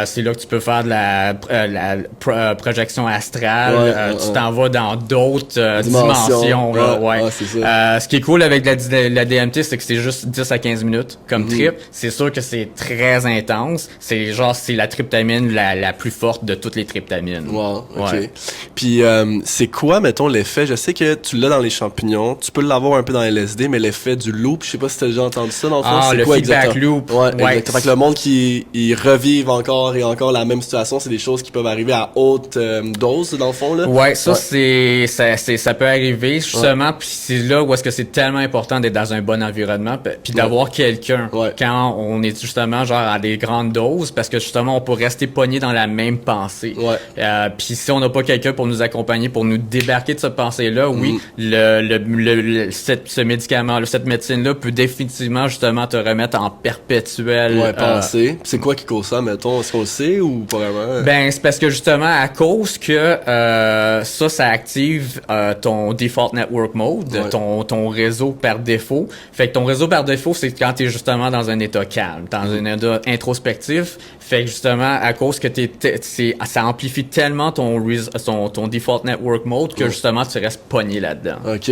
C'est là que tu peux faire de la projection astrale. Tu t'en vas dans d'autres dimensions. C'est ça. Ce qui est cool avec la DMT, c'est que c'est juste 10 à 15 minutes comme trip. C'est sûr que c'est très intense. C'est la tryptamine la plus forte de toutes les tryptamines. Wow, ok. Puis c'est quoi, mettons, l'effet? Je sais que tu l'as dans les champignons, tu peux l'avoir un peu dans LSD, mais l'effet du loop, je sais pas si t'as déjà entendu ça dans le fond. Ah, c'est le quoi feedback exactement? loop. Ouais, exactement. Fait que le monde qui revive encore et encore la même situation, c'est des choses qui peuvent arriver à haute dose, dans le fond, là. Ouais, ça peut arriver, justement, puis c'est là où est-ce que c'est tellement important d'être dans un bon environnement, puis d'avoir quelqu'un quand on est justement genre à des grandes doses, parce que justement, on peut rester pogné dans la même pensée. Puis si on n'a pas quelqu'un pour nous accompagner, pour nous débarquer de cette pensée-là, ce médicament, cette médecine-là peut définitivement justement te remettre en perpétuel pensée. C'est quoi qui cause ça, mettons? Est-ce qu'on le sait ou pas vraiment? Ben, c'est parce que justement, à cause que ça active ton default network mode, ton réseau par défaut. Fait que ton réseau par défaut, c'est quand t'es justement dans un état calme, dans un état introspectif. Fait que justement, à cause que ça amplifie tellement ton default network mode que justement, tu restes pogné là-dedans. OK.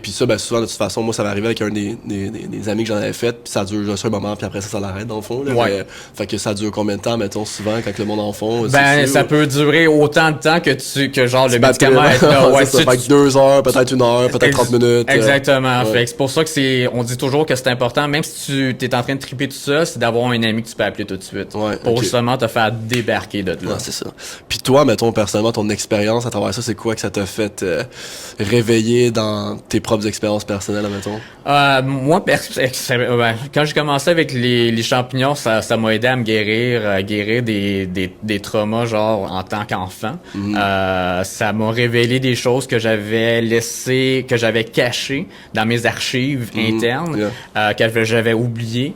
Puis ça, ben souvent, de toute façon, moi, ça m'est arrivé avec un des amis que j'en avais fait, puis ça dure juste un moment, puis après ça l'arrête, dans le fond. Là, mais, fait que ça dure combien de temps, mettons, souvent, quand le monde en fond? Ben, ça peut durer autant de temps que genre, le médicament est là. Ça fait que 2 heures, peut-être 1 heure, peut-être 30 minutes. Exactement. Fait que c'est pour ça que on dit toujours que c'est important, même si tu t'es en train de triper tout ça, c'est d'avoir un ami que tu peux appeler tout de suite. Pour justement te faire débarquer de là. C'est ça. Puis toi, mettons, personnellement, ton expérience à travers ça, c'est quoi que ça t'a fait réveiller dans tes propres expériences personnelles, mettons? Moi, quand j'ai commencé avec les champignons, ça m'a aidé à me guérir des traumas, genre, en tant qu'enfant. Ça m'a révélé des choses que j'avais cachées dans mes archives internes, que j'avais oubliées.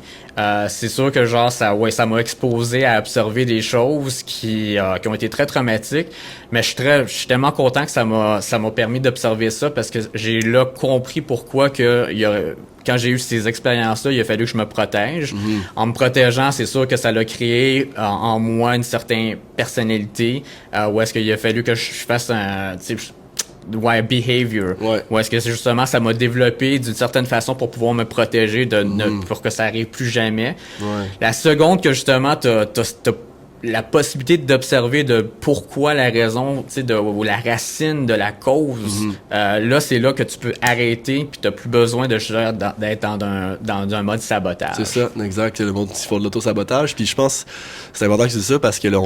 C'est sûr que genre ça m'a exposé à observer des choses qui ont été très traumatiques, mais je suis tellement content que ça m'a permis d'observer ça parce que j'ai là compris pourquoi quand j'ai eu ces expériences-là, il a fallu que je me protège. En me protégeant, c'est sûr que ça l'a créé en moi une certaine personnalité, où est-ce qu'il a fallu que je fasse behavior. Ou est-ce que c'est justement ça m'a développé d'une certaine façon pour pouvoir me protéger pour que ça arrive plus jamais. La seconde que justement t'as la possibilité d'observer de pourquoi la raison, tu sais, ou la racine de la cause, là, c'est là que tu peux arrêter puis t'as plus besoin d'être dans un mode sabotage. C'est ça, exact. C'est le monde qui fait de l'auto-sabotage. Puis je pense c'est important que tu dises ça parce que là,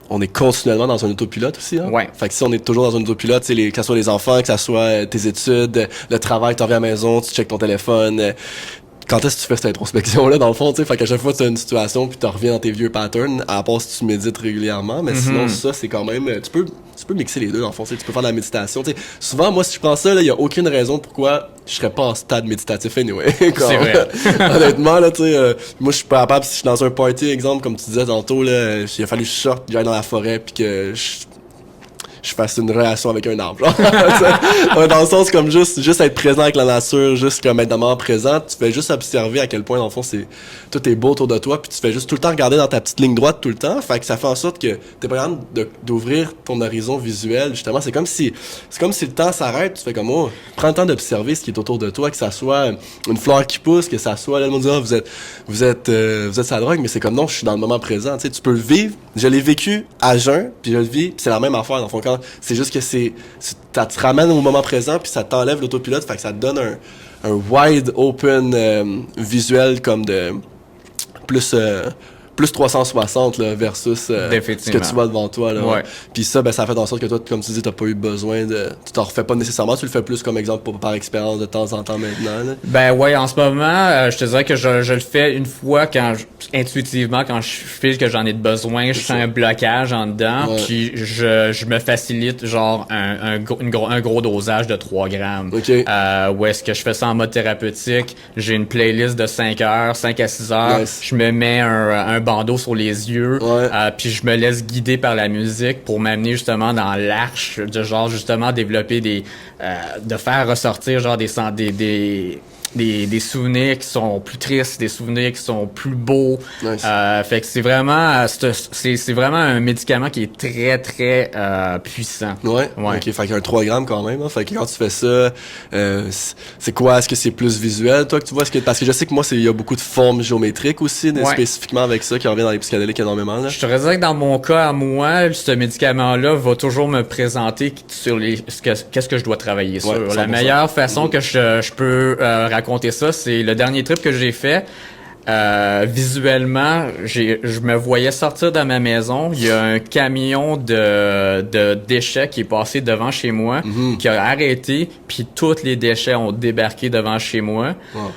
on est continuellement dans un autopilote aussi. Hein? Fait que si on est toujours dans un autopilote, que ce soit les enfants, que ce soit tes études, le travail, tu reviens à la maison, tu checkes ton téléphone. Quand est-ce que tu fais cette introspection-là, dans le fond, tu sais, fait qu'à chaque fois, tu as une situation, puis tu reviens dans tes vieux patterns, à part si tu médites régulièrement, mais sinon, ça, c'est quand même, tu peux mixer les deux, dans le fond, tu peux faire de la méditation, tu sais. Souvent, moi, si je prends ça, là, il y a aucune raison pourquoi je serais pas en stade méditatif anyway. C'est vrai. Honnêtement, là, tu sais, moi, je suis pas capable, si je suis dans un party, exemple, comme tu disais tantôt, là, il a fallu que je sorte, que j'aille dans la forêt, puis que je fasse une relation avec un arbre, genre. Dans le sens comme juste être présent avec la nature, juste comme être dans le moment présent, tu fais juste observer à quel point dans le fond tout est beau autour de toi, puis tu fais juste tout le temps regarder dans ta petite ligne droite tout le temps, fait que ça fait en sorte que t'es pas capable d'ouvrir ton horizon visuel, justement. C'est comme si le temps s'arrête, tu fais comme prends le temps d'observer ce qui est autour de toi, que ça soit une fleur qui pousse, que ça soit là, le monde dit vous êtes sa drogue, mais c'est comme non, je suis dans le moment présent, tu sais, tu peux le vivre. Je l'ai vécu à jeun, puis je le vis, puis c'est la même affaire dans le fond. C'est juste que ça te ramène au moment présent, puis ça t'enlève l'autopilote, fait que ça te donne un wide open visuel comme de plus plus 360 là, versus ce que tu vois devant toi. Là, ouais. Puis ça, ben, ça fait en sorte que toi, comme tu dis, t'as pas eu besoin de... Tu t'en refais pas nécessairement, tu le fais plus comme exemple par expérience de temps en temps maintenant. Là. Ben ouais, en ce moment, je te dirais que je le fais une fois intuitivement, quand je file que j'en ai de besoin, je fais un blocage en dedans, puis je me facilite genre un gros dosage de 3 grammes. Okay. Où est-ce que je fais ça en mode thérapeutique, j'ai une playlist de 5 heures, 5 à 6 heures, je me mets un bandeau sur les yeux, puis je me laisse guider par la musique pour m'amener justement dans l'arche de genre justement développer de faire ressortir genre des souvenirs qui sont plus tristes, des souvenirs qui sont plus beaux. Fait que c'est vraiment un médicament qui est très très puissant. Ouais. OK, fait qu'il y a un 3 grammes quand même. Hein. Fait que quand tu fais ça, c'est quoi? Est-ce que c'est plus visuel, toi, que tu vois? Parce que je sais que moi, il y a beaucoup de formes géométriques aussi, spécifiquement avec ça, qui revient dans les psychédéliques énormément. Là. Je te dirais que dans mon cas, à moi, ce médicament-là va toujours me présenter sur qu'est-ce que je dois travailler sur. 100%. La meilleure façon que je peux raconter ça, c'est le dernier trip que j'ai fait. Visuellement, je me voyais sortir de ma maison. Il y a un camion de déchets qui est passé devant chez moi, qui a arrêté, puis tous les déchets ont débarqué devant chez moi. Wow.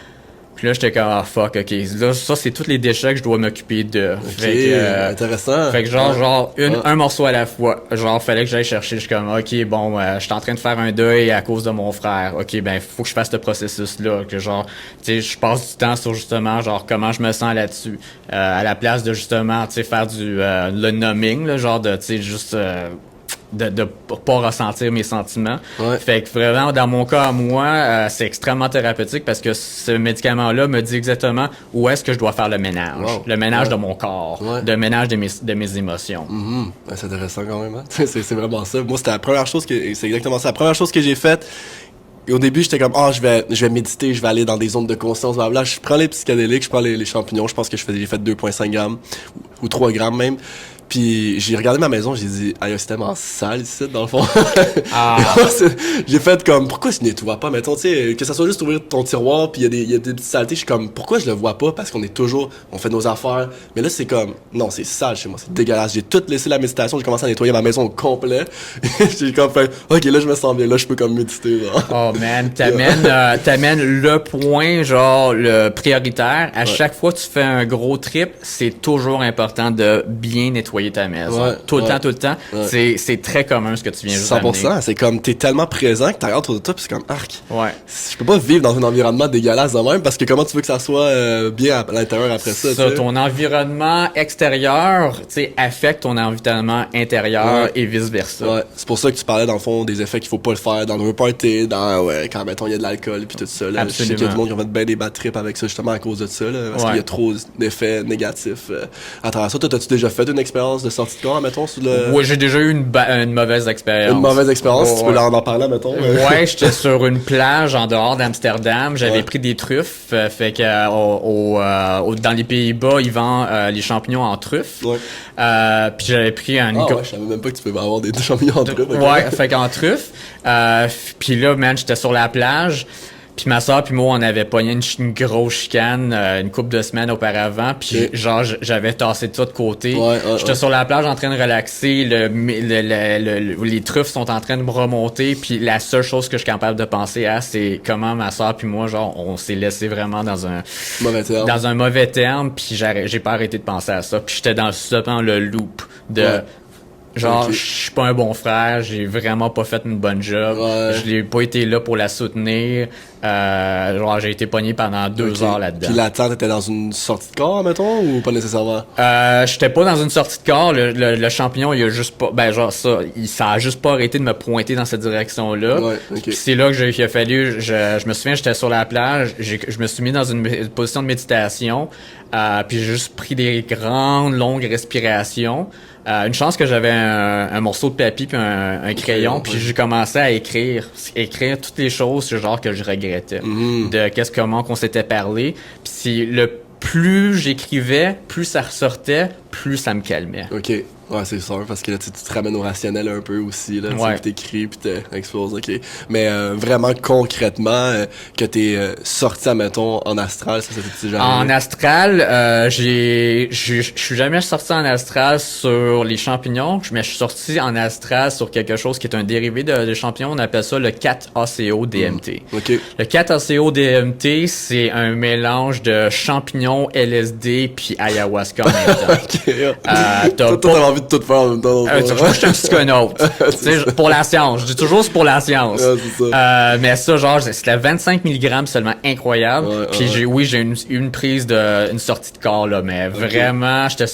Puis là, j'étais comme, ah, fuck, OK. Là, ça, c'est tous les déchets que je dois m'occuper de. OK, intéressant. Fait que un morceau à la fois. Genre, fallait que j'aille chercher. Je suis comme, OK, bon, je suis en train de faire un deuil à cause de mon frère. OK, ben, faut que je fasse ce processus-là. Que genre, tu sais, je passe du temps sur justement, genre, comment je me sens là-dessus. À la place de justement, tu sais, faire le numbing, là, genre de, tu sais, juste... de pas ressentir mes sentiments. Fait que vraiment, dans mon cas à moi, c'est extrêmement thérapeutique parce que ce médicament-là me dit exactement où est-ce que je dois faire le ménage. Le ménage de mon corps, le ménage de mes émotions. C'est intéressant quand même. Hein? c'est vraiment ça. Moi, c'était la première chose c'est exactement ça. La première chose que j'ai faite, et au début, j'étais comme, je vais méditer, je vais aller dans des zones de conscience, blablabla. Je prends les psychédéliques, je prends les champignons, je pense que j'ai fait 2,5 grammes ou 3 grammes même. Puis j'ai regardé ma maison, j'ai dit, c'est tellement sale ici, dans le fond. J'ai fait comme, pourquoi je nettoie pas, mettons, tu sais, que ça soit juste ouvrir ton tiroir, puis il y a des petites saletés, je suis comme, pourquoi je le vois pas, parce qu'on on fait nos affaires. Mais là, c'est comme, non, c'est sale chez moi, c'est dégueulasse. J'ai tout laissé la méditation, j'ai commencé à nettoyer ma maison au complet. J'ai comme fait, OK, là, je me sens bien, là, je peux comme méditer, genre. Oh man, t'amènes le point, genre, le prioritaire. À chaque fois que tu fais un gros trip, c'est toujours important de bien nettoyer ta maison. Tout le temps. C'est très commun ce que tu viens juste 100%. C'est comme, t'es tellement présent que t'arrives autour de toi pis c'est comme, arc. Je peux pas vivre dans un environnement dégueulasse de même parce que comment tu veux que ça soit bien à l'intérieur après ça, t'sais? Ton environnement extérieur, tu sais, affecte ton environnement intérieur et vice-versa. C'est pour ça que tu parlais dans le fond des effets qu'il faut pas le faire dans nos parties, quand mettons il y a de l'alcool puis tout ça. Là. Je sais qu'il y a du monde qui va être bien des bad trips avec ça justement à cause de ça, là, parce qu'il y a trop d'effets négatifs à travers ça. Toi, t'as-tu déjà fait une expérience de sortie de corps, mettons, sur le... Oui, j'ai déjà eu une mauvaise expérience. Une mauvaise expérience, tu peux en parler, mettons. J'étais sur une plage en dehors d'Amsterdam, j'avais pris des truffes, fait que dans les Pays-Bas, ils vendent les champignons en truffes. Puis j'avais pris je savais même pas que tu pouvais avoir des champignons en truffes. Fait qu'en truffes. Puis là, man, j'étais sur la plage. Puis ma soeur puis moi, on avait pogné une grosse chicane une couple de semaines auparavant. Puis genre, j'avais tassé tout de côté. J'étais sur la plage en train de relaxer. Les truffes sont en train de me remonter. Puis la seule chose que je suis capable de penser c'est comment ma soeur puis moi, genre, on s'est laissé vraiment dans un mauvais terme. Puis j'ai pas arrêté de penser à ça. Puis j'étais dans le loop de... Genre, je suis pas un bon frère, j'ai vraiment pas fait une bonne job, je l'ai pas été là pour la soutenir, genre j'ai été pogné pendant 2 heures là-dedans. Puis là-dedans, t'étais dans une sortie de corps, mettons, ou pas nécessairement? J'étais pas dans une sortie de corps, le champignon, il a juste pas, ça a juste pas arrêté de me pointer dans cette direction-là. Puis c'est là que il a fallu, je me souviens, j'étais sur la plage, je me suis mis dans une position de méditation, puis j'ai juste pris des grandes, longues respirations. Une chance que j'avais un morceau de papier puis un crayon, puis j'ai commencé à écrire toutes les choses genre que je regrettais, de comment qu'on s'était parlé. Puis le plus j'écrivais, plus ça ressortait, plus ça me calmait. OK. Ouais, c'est sûr, parce que là, tu te ramènes au rationnel un peu aussi, là, Ouais. tu t'écris puis t'exploses, ok. Mais vraiment concrètement, que t'es sorti, admettons, en astral, ça t'est déjà En arrivé? astral, je suis jamais sorti en astral sur les champignons, mais je suis sorti en astral sur quelque chose qui est un dérivé des champignons. On appelle ça le 4-ACO-DMT. Ok. Le 4-ACO-DMT, c'est un mélange de champignons, LSD puis ayahuasca en même temps. Ok. T'as Toi, pas- t'as envie de tout faire en même temps. moi, je suis un psychonaute. Tu sais, pour la science. Je dis toujours c'est pour la science. Ouais, c'est ça. Mais ça, genre, c'était 25 mg seulement, incroyable. Ouais, Puis ouais. j'ai une prise une sortie de corps, là. Mais vraiment, j'étais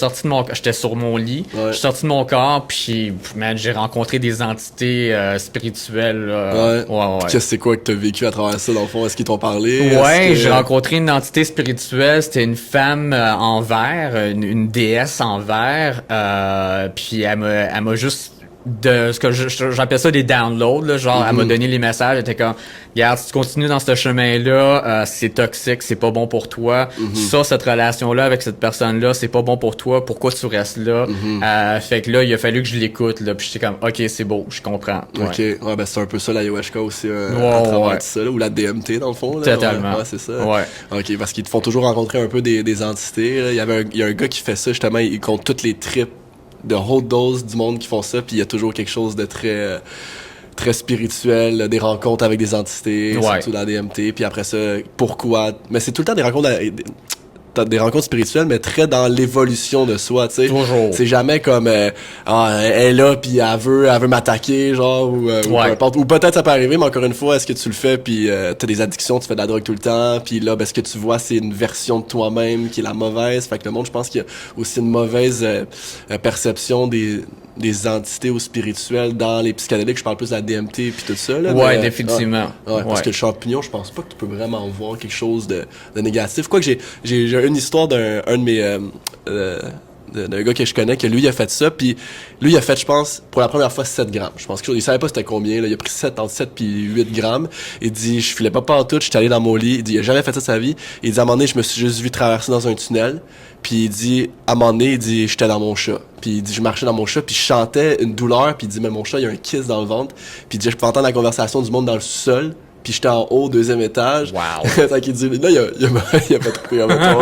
sur mon lit. Ouais. Je suis sorti de mon corps, puis, man, j'ai rencontré des entités spirituelles, là. Ouais. Ouais. Qu'est-ce que c'est quoi que t'as vécu à travers ça, dans le fond? Est-ce qu'ils t'ont parlé? Ouais, Est-ce que- j'ai rencontré une entité spirituelle. C'était une femme en verre, une déesse en verre. Puis elle m'a juste de ce que j'appelle ça des downloads, là, genre elle m'a donné les messages, elle était comme regarde, si tu continues dans ce chemin-là, c'est toxique, c'est pas bon pour toi. Ça, cette relation-là avec cette personne-là, c'est pas bon pour toi. Pourquoi tu restes là? Fait que là, il a fallu que je l'écoute, là. Puis j'étais comme ok, c'est beau, je comprends. Ouais. Ok, ouais, ben c'est un peu ça l'ayahuasca aussi, Ouais, à travers ouais. tout ça, là, ou la DMT dans le fond. Là, Totalement. Ouais, c'est ça. Ouais. Ok, parce qu'ils te font toujours rencontrer un peu des entités. Là. Il y a un gars qui fait ça, justement, il compte toutes les trips de haute dose du monde qui font ça, puis il y a toujours quelque chose de très spirituel, des rencontres avec des entités, Ouais. surtout la DMT, puis après ça, pourquoi... Mais c'est tout le temps des rencontres... T'as des rencontres spirituelles, mais très dans l'évolution de soi, tu sais. Toujours. C'est jamais comme elle est là puis elle veut m'attaquer, genre ou peu Ouais. importe. Ou peut-être ça peut arriver, mais encore une fois, est-ce que tu le fais puis t'as des addictions, tu fais de la drogue tout le temps, puis là, ben, ce que tu vois, c'est une version de toi-même qui est la mauvaise. Fait que le monde, je pense qu'il y a aussi une mauvaise perception des entités ou spirituelles dans les psychédéliques. Je parle plus de la DMT puis tout ça. Là, Ouais, mais, définitivement. ouais, parce Ouais. que le champignon, je pense pas que tu peux vraiment voir quelque chose de négatif. Quoique j'ai une histoire d'un de mes d'un gars que je connais que lui il a fait ça, puis lui il a fait, je pense, pour la première fois 7 grammes. Je pense qu'il savait pas c'était combien, là. Il a pris entre 7 puis 8 grammes. Il dit je filais pas partout, j'étais allé dans mon lit. Il dit il a jamais fait ça de sa vie. Il dit à un moment donné je me suis juste vu traverser dans un tunnel. Puis il dit à un moment donné il dit j'étais dans mon chat. Puis il dit je marchais dans mon chat puis je chantais une douleur puis il dit mais mon chat il y a un kiss dans le ventre. Puis il dit je peux entendre la conversation du monde dans le sous-sol. Puis j'étais en haut, 2e étage. Wow. Fait qu'il dit, là, il a pas trouvé en même temps.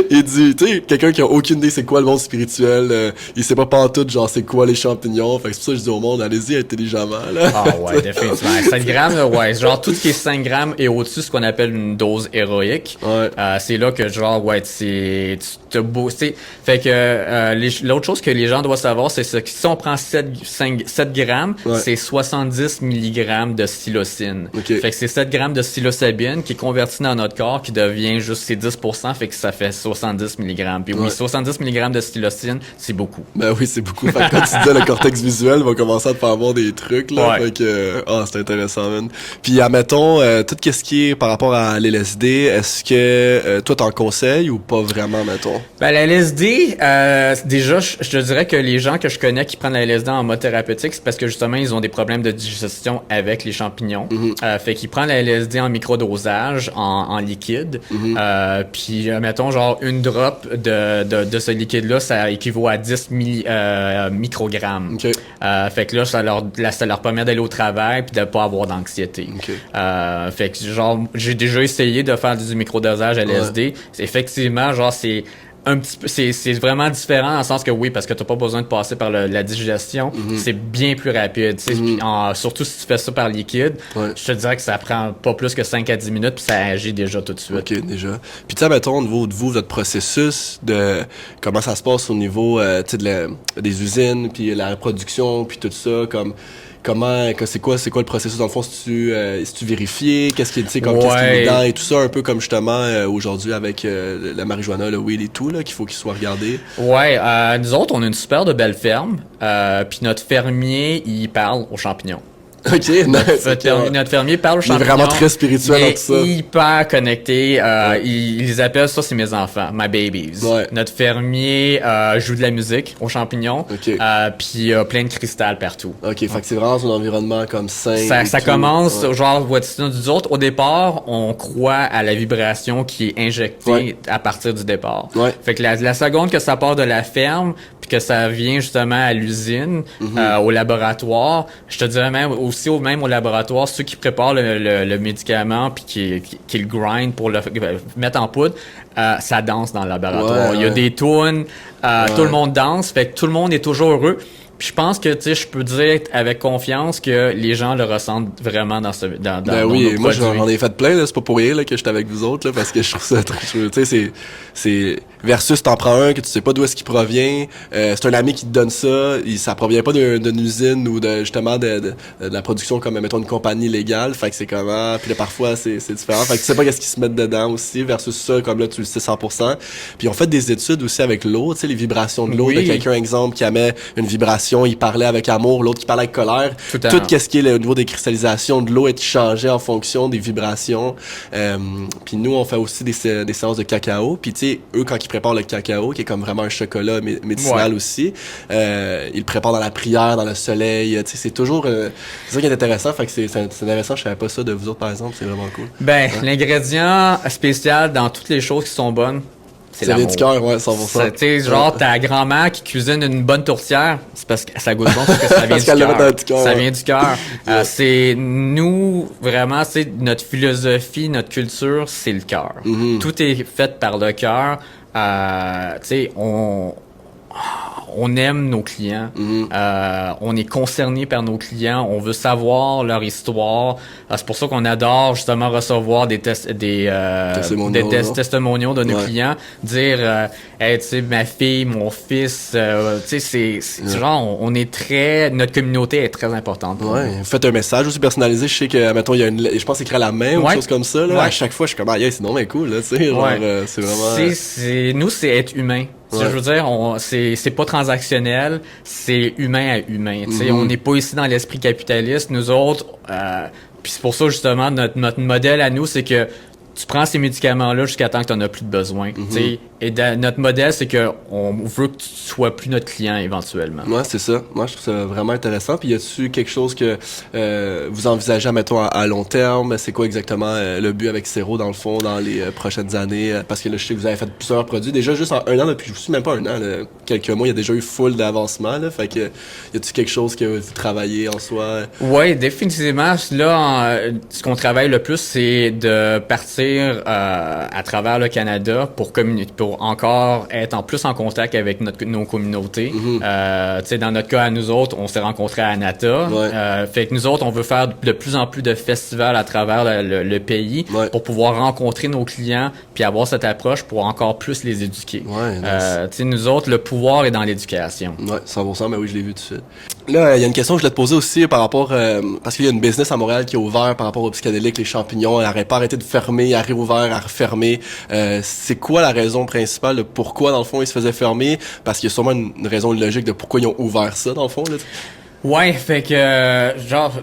Il dit, tu sais, quelqu'un qui a aucune idée c'est quoi le monde spirituel, il sait pas pantoute, genre, c'est quoi les champignons. Fait que c'est pour ça que je dis au monde, allez-y intelligemment, là. Ah ouais, définitivement. 7 grammes, là, ouais. Genre, tout ce qui est 5 grammes et au-dessus, ce qu'on appelle une dose héroïque. Ouais. C'est là que, genre, ouais, tu te boosté. Fait que, l'autre chose que les gens doivent savoir, c'est que si on prend 7 grammes, Ouais. c'est 70 mg de psilocine. Ok. Fait que c'est 7 grammes de psilocybine qui est converti dans notre corps, qui devient juste ces 10%, fait que ça fait 70 mg. Puis Ouais. oui, 70 mg de psilocine, c'est beaucoup. Ben oui, c'est beaucoup. Fait que quand tu disais le cortex visuel va commencer à te faire voir des trucs, là. Ouais. Fait que, c'est intéressant, man. Puis, admettons, tout ce qui est par rapport à l'LSD, est-ce que toi, t'en conseilles ou pas vraiment, mettons? Ben, la LSD, déjà, je te dirais que les gens que je connais qui prennent la LSD en mode thérapeutique, c'est parce que justement, ils ont des problèmes de digestion avec les champignons. Fait qu'ils prennent la LSD en microdosage, en liquide. Puis, mettons, genre, une drop de ce liquide-là, ça équivaut à 10 microgrammes. Ok. Fait que là, ça leur permet d'aller au travail puis de pas avoir d'anxiété. Ok. Fait que genre, j'ai déjà essayé de faire du microdosage LSD. C'est effectivement, genre, c'est un petit peu, c'est vraiment différent dans le sens que oui, parce que t'as pas besoin de passer par la digestion. C'est bien plus rapide. Tu sais, puis surtout si tu fais ça par liquide, Ouais. je te dirais que ça prend pas plus que 5 à 10 minutes puis ça agit déjà tout de suite. OK, déjà. Puis tu sais, mettons, au niveau de vous, votre processus de comment ça se passe au niveau tu sais, des usines, puis la production, puis tout ça, comme c'est quoi le processus dans le fond, si tu vérifies, qu'est-ce qui est, tu sais, comme qu'est-ce qui est Ouais. dedans et tout ça, un peu comme justement aujourd'hui avec la marijuana, le weed et tout, là, qu'il faut qu'il soit regardé. Ouais, nous autres, on a une super de belle ferme. Puis notre fermier, il parle aux champignons. OK, nice. Notre fermier parle aux Il est champignons. vraiment très spirituel Il dans est tout ça. hyper connecté. Il les appelle, ça, c'est mes enfants, my babies. Ouais. Notre fermier joue de la musique aux champignons. Ok. Puis plein de cristal partout. OK, fait que c'est vraiment un environnement comme sain. et Ça tout. commence, Ouais. genre, nous autres, au départ, on croit à la vibration qui est injectée Ouais. à partir du départ. Ouais. Fait que la seconde que ça part de la ferme, puis que ça vient justement à l'usine, au laboratoire. Je te dirais même aussi même au laboratoire, ceux qui préparent le médicament puis qui le grind pour le mettre en poudre, ça danse dans le laboratoire. Il y a des tunes, tout le monde danse, fait que tout le monde est toujours heureux. Puis je pense que, tu sais, je peux dire avec confiance que les gens le ressentent vraiment dans oui, nos moi produits. j'en ai fait plein, là, c'est pas pour rien là, que j'étais avec vous autres, là, parce que je trouve ça très chouette. Tu sais, c'est versus t'en prends un que tu sais pas d'où est-ce qu'il provient, c'est un ami qui te donne ça, ça provient pas d'une usine ou justement de la production comme, mettons, une compagnie légale, fait que c'est comment, puis là, parfois c'est différent, fait que tu sais pas qu'est-ce qu'ils se mettent dedans aussi, versus ça, comme là, tu le sais 100%. Puis on fait des études aussi avec l'eau, tu sais, les vibrations de l'eau, Oui. de quelqu'un, exemple, qui émet une vibration, il parlait avec amour, l'autre qui parlait avec colère. Tout Qu'est-ce qui est au niveau des cristallisations de l'eau est changé en fonction des vibrations. Puis nous, on fait aussi des séances de cacao. Puis tu sais, eux, quand ils préparent le cacao, qui est comme vraiment un chocolat médicinal aussi, ils le préparent dans la prière, dans le soleil. Tu sais, c'est toujours... c'est ça qui est intéressant. Fait que c'est intéressant. Je savais pas ça de vous autres, par exemple. C'est vraiment cool. Ben, l'ingrédient spécial dans toutes les choses qui sont bonnes, c'est Ça vient l'amour. du cœur, ouais, 100%. Tu sais, genre, ta grand-mère qui cuisine une bonne tourtière, c'est parce que ça goûte bon, parce que ça vient Parce du qu'elle le met dans cœur. le cœur, Ça ouais. vient du cœur. C'est nous, vraiment, c'est notre philosophie, notre culture, c'est le cœur. Tout est fait par le cœur. Tu sais, on aime nos clients, on est concerné par nos clients, on veut savoir leur histoire. C'est pour ça qu'on adore justement recevoir des testimonials de nos Ouais. clients, dire hey, tu sais, ma fille, mon fils, tu sais, c'est genre on est très, notre communauté est très importante pour Ouais, nous. vous faites un message aussi personnalisé. Je sais que, mettons, il y a je pense écrire à la main ou Ouais. quelque chose comme ça, là. Ouais. À chaque fois, je suis comme, yeah, c'est non, mais cool, là, tu sais. Genre, Ouais. c'est vraiment. Nous, c'est être humain. Tu sais, Ouais. je veux dire, c'est pas transactionnel, c'est humain à humain. Tu sais, on n'est pas ici dans l'esprit capitaliste. Nous autres, puis c'est pour ça justement notre modèle à nous, c'est que tu prends ces médicaments-là jusqu'à temps que tu n'en as plus de besoin. Tu sais, et notre modèle, c'est que on veut que tu sois plus notre client éventuellement. Ouais, c'est ça. Moi, je trouve ça vraiment intéressant. Puis, y a-tu quelque chose que vous envisagez, mettons, à long terme? C'est quoi exactement le but avec Cero, dans le fond, dans les prochaines années? Parce que là, je sais que vous avez fait plusieurs produits. Déjà, juste en un an, depuis, je vous suis même pas un an, là, quelques mois, il y a déjà eu full d'avancement, là. Fait que, y a-tu quelque chose que vous travaillez en soi? Oui, définitivement. Là, ce qu'on travaille le plus, c'est de partir à travers le Canada pour encore être plus en contact avec nos communautés. Tu sais, dans notre cas, à nous autres, on s'est rencontrés à Anata. Ouais. Fait que nous autres, on veut faire de plus en plus de festivals à travers le pays pour pouvoir rencontrer nos clients puis avoir cette approche pour encore plus les éduquer. Ouais, nice. Tu sais, nous autres, le pouvoir est dans l'éducation. Ouais, 100%, mais oui, je l'ai vu tout de suite. Là, il y a une question que je voulais te poser aussi par rapport, parce qu'il y a une business à Montréal qui est ouvert par rapport aux psychédéliques, les champignons, elle n'aurait pas arrêté de fermer, elle a réouvert, elle a refermé. C'est quoi la raison principale de pourquoi, dans le fond, ils se faisaient fermer? Parce qu'il y a sûrement une raison logique de pourquoi ils ont ouvert ça, dans le fond, là. Ouais, fait que genre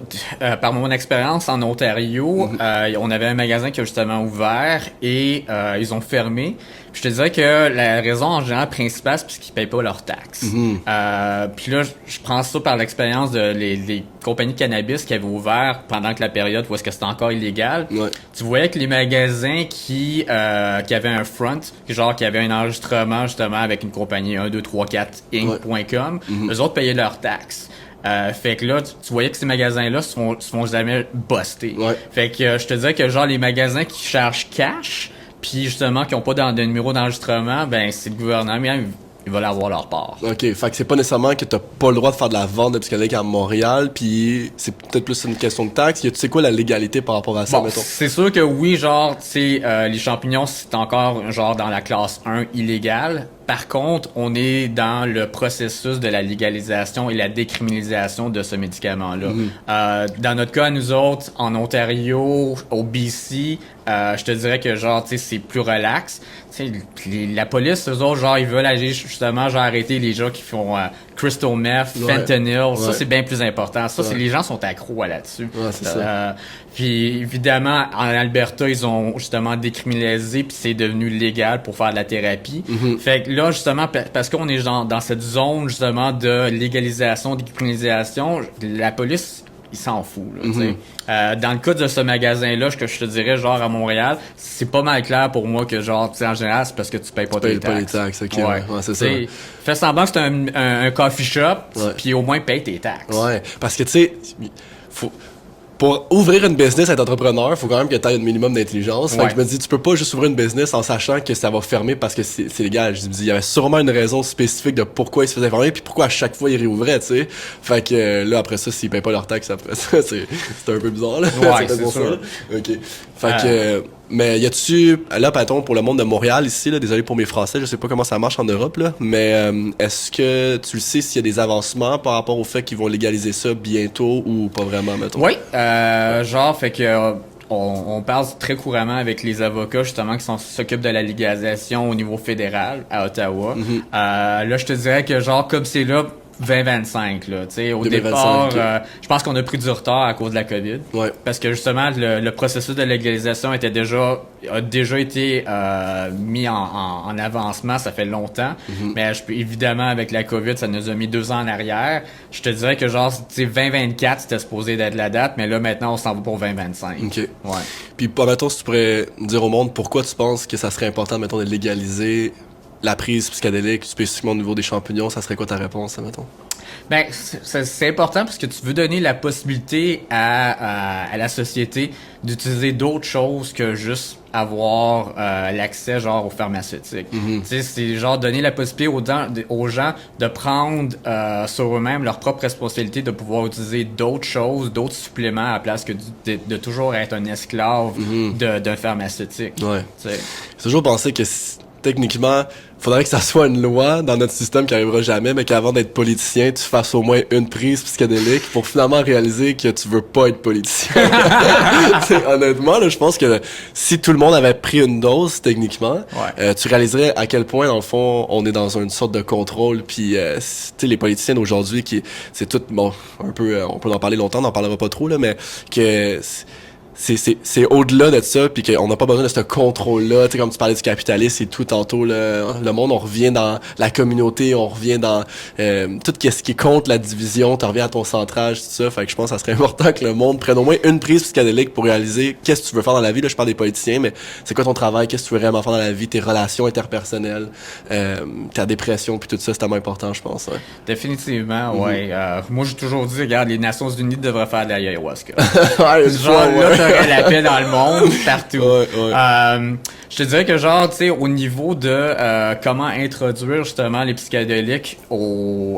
par mon expérience en Ontario, on avait un magasin qui a justement ouvert et ils ont fermé. Je te dirais que la raison en général principale, c'est parce qu'ils payent pas leurs taxes. Puis là, je prends ça par l'expérience de les compagnies de cannabis qui avaient ouvert pendant que la période où est-ce que c'était encore illégal. Ouais. Tu voyais que les magasins qui avaient un front, genre qui avaient un enregistrement justement avec une compagnie 1, 2, 3, 4 Inc.com, eux autres payaient leurs taxes. Fait que là, tu voyais que ces magasins-là se font jamais buster. Ouais. Fait que je te disais que genre les magasins qui chargent cash, puis justement qui ont pas de numéro d'enregistrement, ben c'est le gouvernement, ils veulent avoir leur part. OK, fait que c'est pas nécessairement que t'as pas le droit de faire de la vente de psychédéliques à Montréal, puis c'est peut-être plus une question de taxe. Tu sais quoi la légalité par rapport à ça, Bon, mettons? c'est sûr que oui, genre, tu sais, les champignons, c'est encore genre dans la classe 1 illégale. Par contre, on est dans le processus de la légalisation et la décriminalisation de ce médicament-là. Dans notre cas, nous autres, en Ontario, au BC, je te dirais que genre, tu sais, c'est plus relax. Tu sais, la police, eux autres, genre, ils veulent aller justement, genre, arrêter les gens qui font crystal meth, fentanyl. Ça, c'est bien plus important. Ça, c'est les gens sont accros là-dessus. Ouais, c'est ça. Puis évidemment, en Alberta, ils ont justement décriminalisé puis c'est devenu légal pour faire de la thérapie. Fait que là, justement, parce qu'on est dans cette zone justement de légalisation, décriminalisation, la police il s'en fout. Là, dans le cas de ce magasin-là, ce que je te dirais, genre à Montréal, c'est pas mal clair pour moi que genre, tu sais, en général, c'est parce que tu payes pas tes taxes. Pas les taxes, ok, ouais, c'est ça. Fais semblant que c'est un coffee shop, puis au moins paye tes taxes. Ouais, parce que tu sais, pour ouvrir une business, être entrepreneur, faut quand même que tu aies un minimum d'intelligence. Fait que je me dis, tu peux pas juste ouvrir une business en sachant que ça va fermer parce que c'est légal. Je me dis, il y avait sûrement une raison spécifique de pourquoi ils se faisaient fermer puis pourquoi à chaque fois ils réouvraient, tu sais. Fait que là, après ça, s'ils payent pas leurs taxes après ça, c'est un peu bizarre, là. Ouais, c'est sûr. OK. Fait que... Mais y a-tu, là, patron, pour le monde de Montréal, ici, là, désolé pour mes français, je sais pas comment ça marche en Europe, là, mais est-ce que tu le sais s'il y a des avancements par rapport au fait qu'ils vont légaliser ça bientôt ou pas vraiment, mettons? Oui, fait que on parle très couramment avec les avocats, justement, qui s'occupent de la légalisation au niveau fédéral à Ottawa. Là, je te dirais que, genre, comme c'est là, 2025, là, tu sais, au 2025, départ, okay. Je pense qu'on a pris du retard à cause de la COVID. Ouais. Parce que justement, le processus de légalisation a déjà été mis en avancement, ça fait longtemps. Mais évidemment, avec la COVID, ça nous a mis 2 ans en arrière. Je te dirais que genre, tu sais, 2024, c'était supposé d'être la date, mais là, maintenant, on s'en va pour 2025. OK. Ouais. Puis, mettons, si tu pourrais dire au monde pourquoi tu penses que ça serait important, mettons, de légaliser la prise psychédélique, spécifiquement au niveau des champignons, ça serait quoi ta réponse, mettons? Ben, c'est important parce que tu veux donner la possibilité à la société d'utiliser d'autres choses que juste avoir l'accès genre aux pharmaceutiques. Tu sais, c'est genre donner la possibilité aux gens de prendre sur eux-mêmes leur propre responsabilité de pouvoir utiliser d'autres choses, d'autres suppléments à la place que de toujours être un esclave d'un pharmaceutique. Ouais. J'ai toujours pensé que techniquement, faudrait que ça soit une loi dans notre système qui arrivera jamais, mais qu'avant d'être politicien, tu fasses au moins une prise psychédélique pour finalement réaliser que tu veux pas être politicien. Honnêtement, là, je pense que si tout le monde avait pris une dose, techniquement, tu réaliserais à quel point, dans le fond, on est dans une sorte de contrôle. Puis, tu sais, les politiciens d'aujourd'hui, c'est tout, bon, un peu, on peut en parler longtemps, on n'en parlera pas trop, là, mais que c'est au-delà de ça, puis qu'on n'a pas besoin de ce contrôle-là. Tu sais, comme tu parlais du capitalisme et tout tantôt, le monde, on revient dans la communauté, on revient dans tout ce qui est contre la division, tu reviens à ton centrage, tout ça. Fait que je pense que ça serait important que le monde prenne au moins une prise psychédélique pour réaliser qu'est-ce que tu veux faire dans la vie. Là, je parle des politiciens, mais c'est quoi ton travail, qu'est-ce que tu veux vraiment faire dans la vie, tes relations interpersonnelles, ta dépression, puis tout ça, c'est tellement important, je pense. Ouais. Définitivement, ouais. Moi, j'ai toujours dit, regarde, les Nations Unies devraient faire de la ayahuasca. La paix dans le monde, partout. Je te dirais que genre, tu sais, au niveau de comment introduire justement les psychédéliques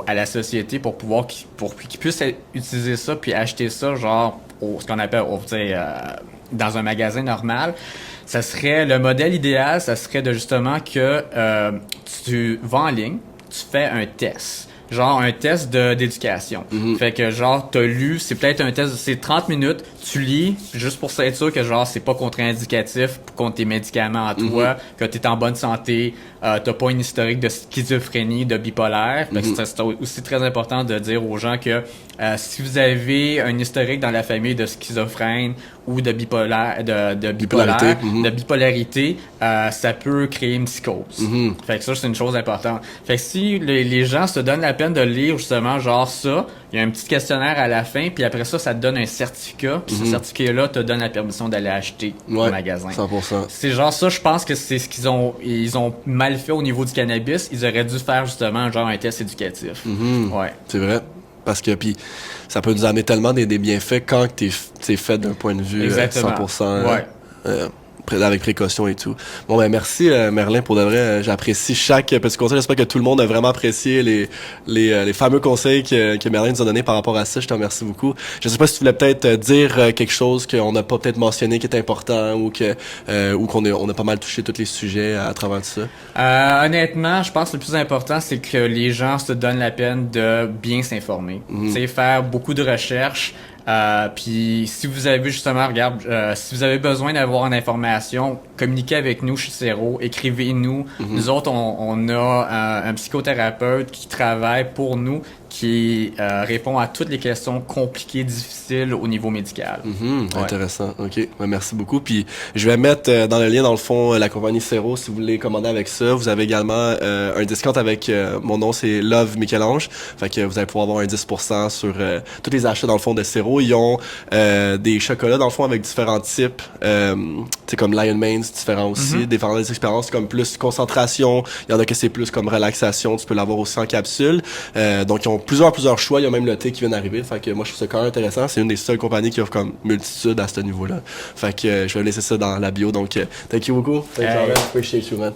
à la société pour qu'ils puissent utiliser ça puis acheter ça, genre, ce qu'on appelle, dans un magasin normal, ça serait, le modèle idéal, ça serait de justement que tu vas en ligne, tu fais un test. Genre un test d'éducation. Fait que genre t'as lu, c'est peut-être un test, c'est 30 minutes, tu lis juste pour être sûr que genre c'est pas contre-indicatif contre tes médicaments à toi, que t'es en bonne santé, t'as pas une historique de schizophrénie, de bipolaire. Fait que c'est aussi très important de dire aux gens que si vous avez un historique dans la famille de schizophrène ou de bipolarité, ça peut créer une psychose. Fait que ça, c'est une chose importante. Fait que si les gens se donnent la peine de lire justement genre ça, il y a un petit questionnaire à la fin, puis après ça te donne un certificat, puis ce certificat-là te donne la permission d'aller acheter au magasin. 100%. C'est genre ça, je pense que c'est ce qu'ils ont mal fait au niveau du cannabis. Ils auraient dû faire justement genre un test éducatif. Ouais. C'est vrai. Parce que puis ça peut nous amener tellement des bienfaits quand c'est fait d'un point de vue 100%. Avec précaution et tout. Bon, ben merci Merlin, pour de vrai, j'apprécie chaque petit conseil. J'espère que tout le monde a vraiment apprécié les fameux conseils que Merlin nous a donnés par rapport à ça. Je te remercie beaucoup. Je sais pas si tu voulais peut-être dire quelque chose qu'on n'a pas peut-être mentionné qui est important ou qu'on a pas mal touché tous les sujets à travers tout ça. Honnêtement, je pense que le plus important, c'est que les gens se donnent la peine de bien s'informer. Tu sais, faire beaucoup de recherches. Puis si vous avez justement, si vous avez besoin d'avoir une information, communiquez avec nous chez Cero, écrivez-nous. Nous autres, on a un psychothérapeute qui travaille pour nous, qui répond à toutes les questions compliquées, difficiles au niveau médical. Ouais. Intéressant. OK. Ouais, merci beaucoup. Puis je vais mettre dans le lien, dans le fond, la compagnie Cero, si vous voulez commander avec ça. Vous avez également un discount avec mon nom, c'est Love Michel-Ange. Fait que vous allez pouvoir avoir un 10% sur tous les achats, dans le fond, de Cero. Ils ont des chocolats, dans le fond, avec différents types. C'est comme Lion Mane, c'est différent aussi. Différentes expériences comme plus concentration. Il y en a que c'est plus comme relaxation. Tu peux l'avoir aussi en capsule. Donc, ils ont plusieurs choix. Il y a même le thé qui vient d'arriver. Fait que moi, je trouve ça quand même intéressant. C'est une des seules compagnies qui offre comme multitude à ce niveau-là. Fait que je vais laisser ça dans la bio. Donc, thank you beaucoup. Thank you, man. Appreciate you, man.